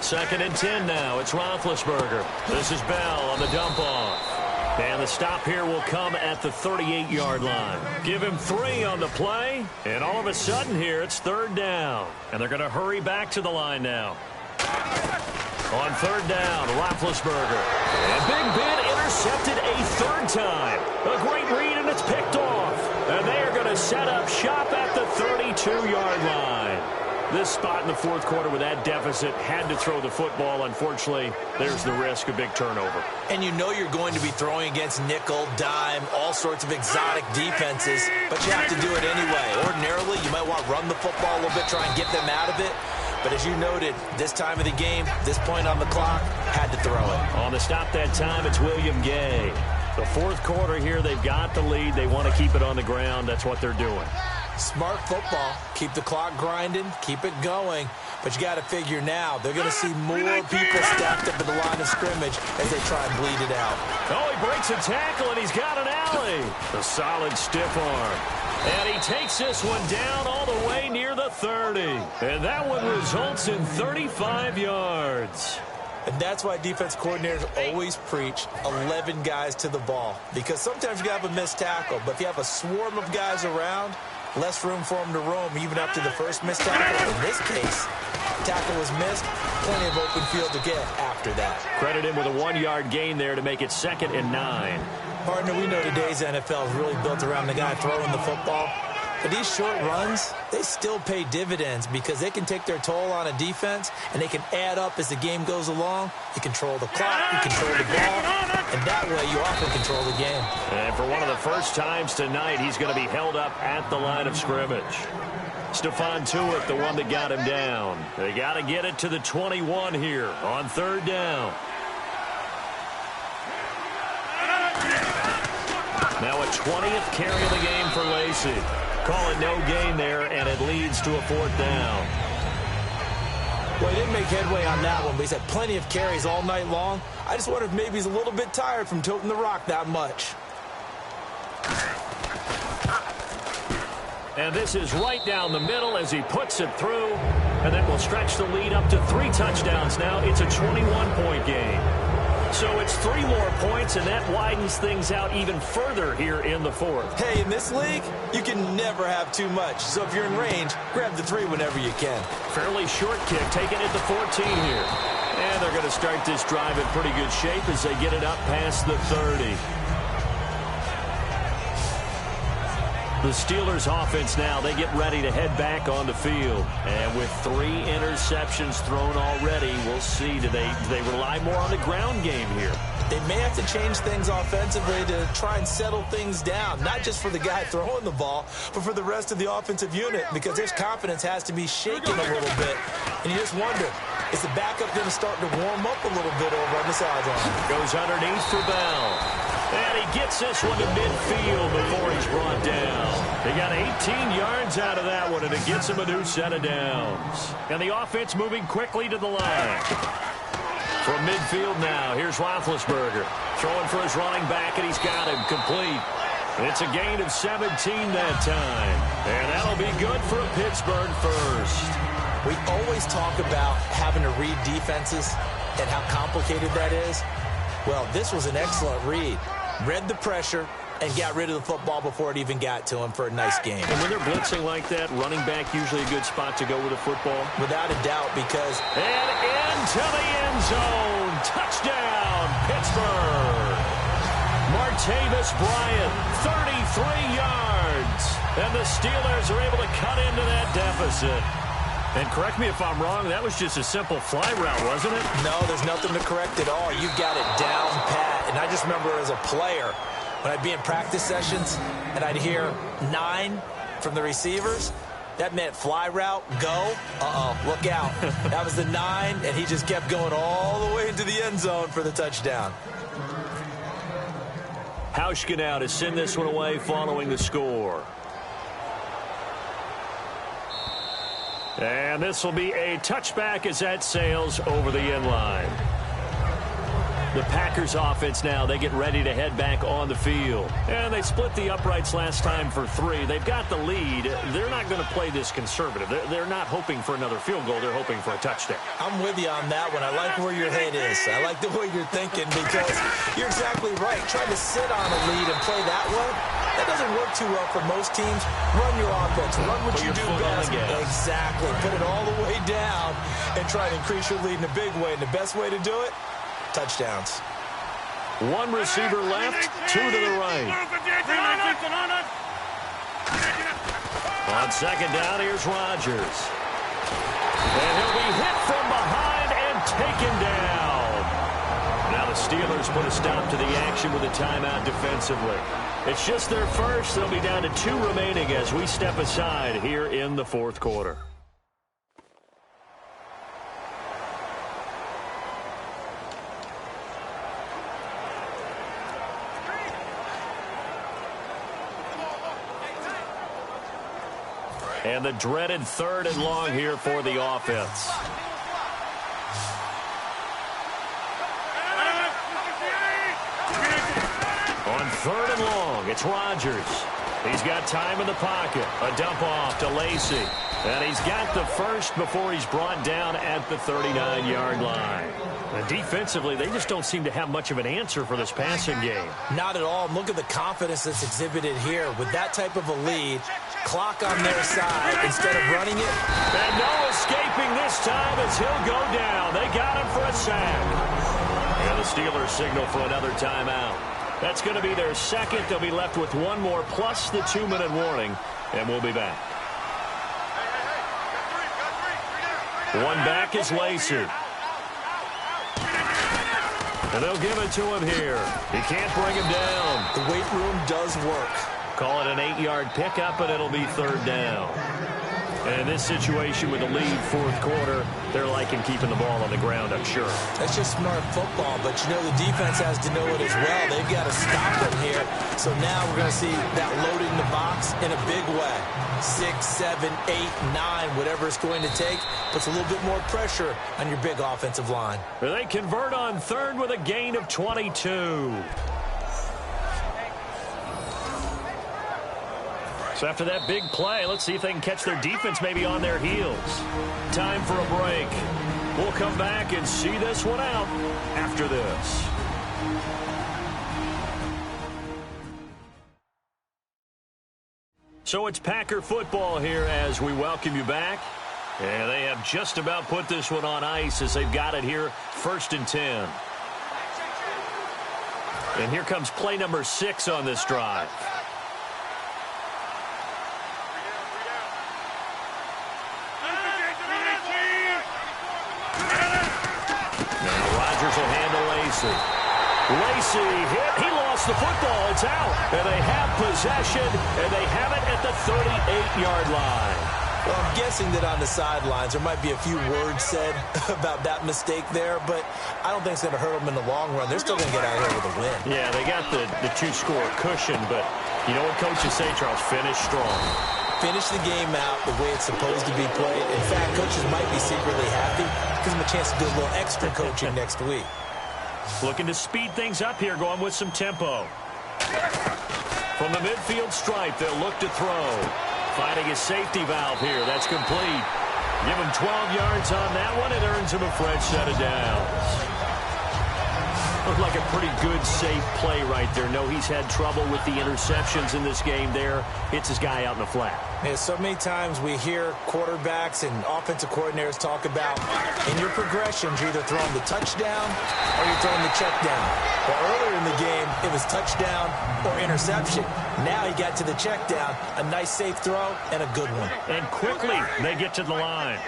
2nd and 10 now. It's Roethlisberger. This is Bell on the dump off. And the stop here will come at the 38-yard line. Give him 3 on the play, and all of a sudden here it's 3rd down. And they're going to hurry back to the line now. On 3rd down, Roethlisberger. And Big Ben intercepted a 3rd time. A great read, and it's picked off. And they are going to set up shop at the 32-yard line. This spot in the 4th quarter with that deficit, had to throw the football. Unfortunately, there's the risk of big turnover.
And you know you're going to be throwing against nickel, dime, all sorts of exotic defenses, but you have to do it anyway. Ordinarily, you might want to run the football a little bit, try and get them out of it. But as you noted, this time of the game, this point on the clock, had to throw it.
On the stop that time, it's William Gay. The fourth quarter here, they've got the lead. They want to keep it on the ground. That's what they're doing.
Smart football. Keep the clock grinding. Keep it going. But you got to figure now, they're going to see more people stacked up at the line of scrimmage as they try and bleed it out.
Oh, he breaks a tackle, and he's got an alley. A solid stiff arm. And he takes this one down all the way near the 30. And that one results in 35 yards.
And that's why defense coordinators always preach 11 guys to the ball. Because sometimes you have a missed tackle, but if you have a swarm of guys around, less room for them to roam even after the first missed tackle. In this case, tackle was missed, plenty of open field to get after that.
Credit him with a 1-yard gain there to make it 2nd and 9.
Partner, we know today's NFL is really built around the guy throwing the football. But these short runs, they still pay dividends because they can take their toll on a defense and they can add up as the game goes along. You control the clock, you control the ball, and that way you often control the game.
And for one of the first times tonight, he's going to be held up at the line of scrimmage. Stephon Tuitt, the one that got him down. They got to get it to the 21 here on 3rd down. Now a 20th carry of the game for Lacy. Call it no gain there, and it leads to a 4th down.
Well, he didn't make headway on that one, but he's had plenty of carries all night long. I just wonder if maybe he's a little bit tired from toting the rock that much.
And this is right down the middle as he puts it through, and that will stretch the lead up to 3 touchdowns now. It's a 21-point game. So it's 3 more points, and that widens things out even further here in the 4th.
Hey, in this league, you can never have too much. So if you're in range, grab the 3 whenever you can.
Fairly short kick, taking it to 14 here. And they're going to start this drive in pretty good shape as they get it up past the 30. The Steelers offense now, they get ready to head back on the field. And with 3 interceptions thrown already, we'll see, do they rely more on the ground game here?
They may have to change things offensively to try and settle things down, not just for the guy throwing the ball, but for the rest of the offensive unit, because his confidence has to be shaken a little bit. And you just wonder, is the backup going to start to warm up a little bit over on the sideline?
Goes underneath for Bell. And he gets this one to midfield before he's brought down. They got 18 yards out of that one, and it gets him a new set of downs. And the offense moving quickly to the line. From midfield now, here's Roethlisberger. Throwing for his running back, and he's got him complete. It's a gain of 17 that time. And that'll be good for a Pittsburgh first.
We always talk about having to read defenses and how complicated that is. Well, this was an excellent read. Read the pressure and got rid of the football before it even got to him for a nice game.
And when they're blitzing like that, running back usually a good spot to go with a football?
Without a doubt, because...
And into the end zone. Touchdown, Pittsburgh. Martavis Bryant, 33 yards. And the Steelers are able to cut into that deficit. And correct me if I'm wrong, that was just a simple fly route, wasn't it?
No, there's nothing to correct at all. You've got it down pat. And I just remember as a player, when I'd be in practice sessions and I'd hear 9 from the receivers, that meant fly route, go, look out. That was the 9, and he just kept going all the way into the end zone for the touchdown.
Hauschka now to send this one away following the score. And this will be a touchback as that sails over the end line. The Packers offense now, they get ready to head back on the field. And they split the uprights last time for 3. They've got the lead. They're not going to play this conservative. They're not hoping for another field goal. They're hoping for a touchdown.
I'm with you on that one. I like where your head is. I like the way you're thinking because you're exactly right. Trying to sit on a lead and play that way, that doesn't work too well for most teams. Run your offense. Run what you do best. Exactly. Put it all the way down and try to increase your lead in a big way. And the best way to do it, touchdowns.
1 receiver left, 2 to the right. On 2nd down, here's Rodgers. And he'll be hit from behind and taken down. Now the Steelers put a stop to the action with a timeout defensively. It's just their first. They'll be down to 2 remaining as we step aside here in the 4th quarter. And the dreaded 3rd and long here for the offense. On 3rd and long, it's Rodgers. He's got time in the pocket. A dump off to Lacy. And he's got the first before he's brought down at the 39-yard line. And defensively, they just don't seem to have much of an answer for this passing game.
Not at all. Look at the confidence that's exhibited here. With that type of a lead, clock on their side, instead of running it.
And no escaping this time as he'll go down. They got him for a sack. And the Steelers signal for another timeout. That's going to be their second. They'll be left with one more plus the 2-minute warning, and we'll be back. One back is Lacy. And they'll give it to him here. He can't bring him down.
The weight room does work.
Call it an 8-yard pickup, and it'll be 3rd down. And in this situation with the lead 4th quarter, they're liking keeping the ball on the ground, I'm sure.
That's just smart football, but you know the defense has to know it as well. They've got to stop them here. So now we're going to see that loading the box in a big way. 6, 7, 8, 9, whatever it's going to take, puts a little bit more pressure on your big offensive line.
They convert on 3rd with a gain of 22. So after that big play, let's see if they can catch their defense maybe on their heels. Time for a break. We'll come back and see this one out after this. So it's Packer football here as we welcome you back. And they have just about put this one on ice as they've got it here, 1st and 10. And here comes play number 6 on this drive. Will handle Lacy. Lacy hit. He lost the football. It's out. And they have possession, and they have it at the 38-yard line.
Well, I'm guessing that on the sidelines there might be a few words said about that mistake there, but I don't think it's going to hurt them in the long run. They're still going to get out of here with a win.
Yeah, they got the 2-score cushion, but you know what coaches say, Charles? Finish strong.
Finish the game out the way it's supposed to be played. In fact, coaches might be secretly happy. Gives them a chance to do a little extra coaching next week.
Looking to speed things up here, going with some tempo. From the midfield stripe, they'll look to throw. Finding a safety valve here. That's complete. Give him 12 yards on that one. It earns him a fresh set of downs. Looked like a pretty good, safe play right there. No, he's had trouble with the interceptions in this game there. Hits his guy out in the flat.
Yeah, so many times we hear quarterbacks and offensive coordinators talk about in your progressions, you're either throwing the touchdown or you're throwing the check down. Well, earlier in the game, it was touchdown or interception. Now he got to the check down, a nice safe throw, and a good one.
And quickly, they get to the line.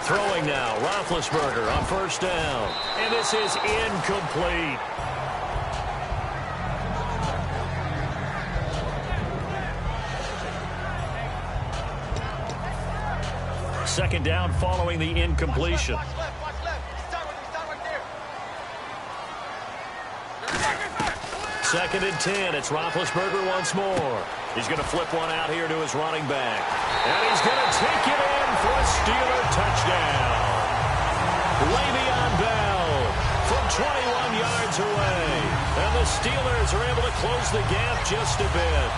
Throwing now, Roethlisberger on 1st down. And this is incomplete. Second down following the incompletion. Second and 10. It's Roethlisberger once more. He's going to flip one out here to his running back. And he's going to take it in for a Steeler touchdown. Le'Veon Bell from 21 yards away. And the Steelers are able to close the gap just a bit.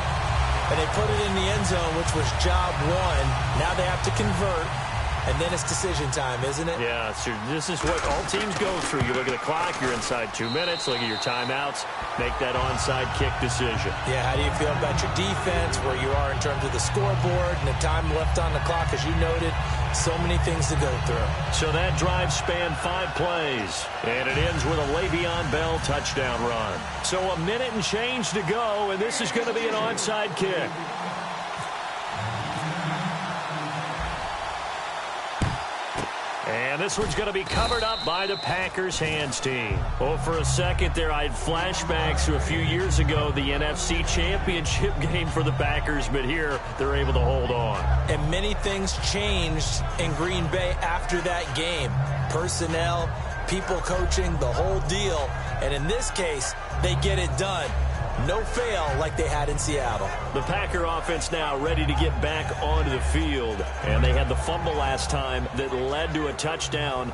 And they put it in the end zone, which was job one. Now they have to convert. And then it's decision time, isn't it?
Yeah, so this is what all teams go through. You look at the clock, you're inside 2 minutes, look at your timeouts, make that onside kick decision.
Yeah, how do you feel about your defense, where you are in terms of the scoreboard and the time left on the clock, as you noted? So many things to go through.
So that drive spanned 5 plays, and it ends with a Le'Veon Bell touchdown run. So a minute and change to go, and this is going to be an onside kick. And this one's going to be covered up by the Packers hands team. Oh, for a second there, I had flashbacks to a few years ago, the NFC Championship game for the Packers, but here they're able to hold on.
And many things changed in Green Bay after that game. Personnel, people coaching, the whole deal. And in this case, they get it done. No fail like they had in Seattle.
The Packer offense now ready to get back onto the field. And they had the fumble last time that led to a touchdown.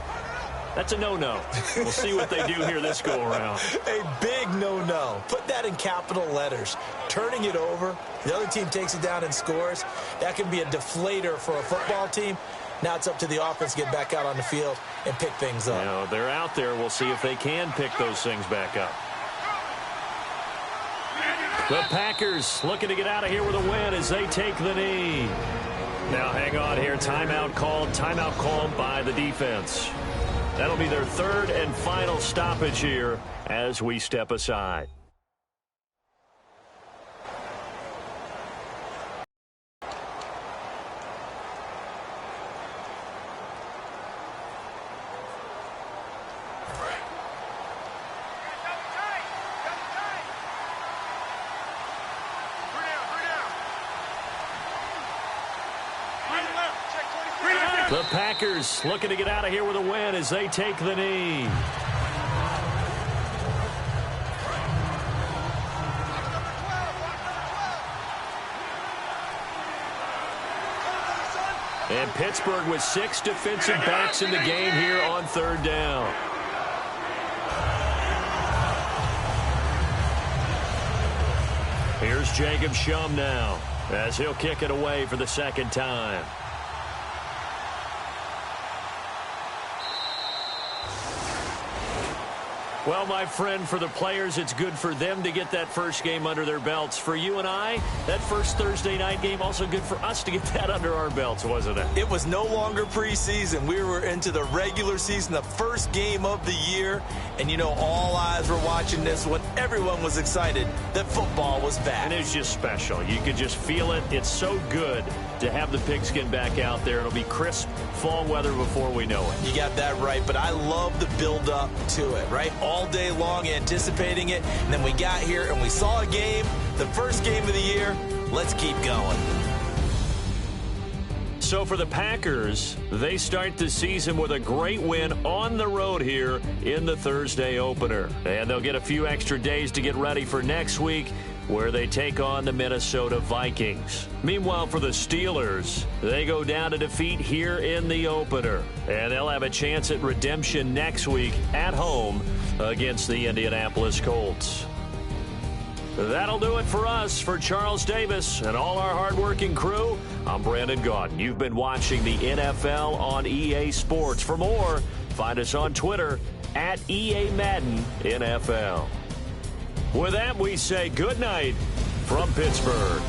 That's a no-no. We'll see what they do here this go-around.
A big no-no. Put that in capital letters. Turning it over, the other team takes it down and scores. That can be a deflator for a football team. Now it's up to the offense to get back out on the field and pick things up.
Now, they're out there. We'll see if they can pick those things back up. The Packers looking to get out of here with a win as they take the knee. Now hang on here. Timeout called by the defense. That'll be their third and final stoppage here as we step aside. The Packers looking to get out of here with a win as they take the knee. And Pittsburgh with 6 defensive backs in the game here on third down. Here's Jacob Shum now as he'll kick it away for the second time. Well, my friend, for the players, it's good for them to get that first game under their belts. For you and I, that first Thursday night game, also good for us to get that under our belts, wasn't it?
It was no longer preseason. We were into the regular season, the first game of the year. And, you know, all eyes were watching this when everyone was excited that football was back.
And it was just special. You could just feel it. It's so good to have the pigskin back out there. It'll be crisp fall weather before we know it.
You got that right, but I love the build-up to it, right? All day long anticipating it, and then we got here and we saw a game, the first game of the year. Let's keep going.
So for the Packers, they start the season with a great win on the road here in the Thursday opener. And they'll get a few extra days to get ready for next week, where they take on the Minnesota Vikings. Meanwhile, for the Steelers, they go down to defeat here in the opener. And they'll have a chance at redemption next week at home against the Indianapolis Colts. That'll do it for us. For Charles Davis and all our hardworking crew, I'm Brandon Gaudin. You've been watching the NFL on EA Sports. For more, find us on Twitter at EA Madden NFL. With that, we say good night from Pittsburgh.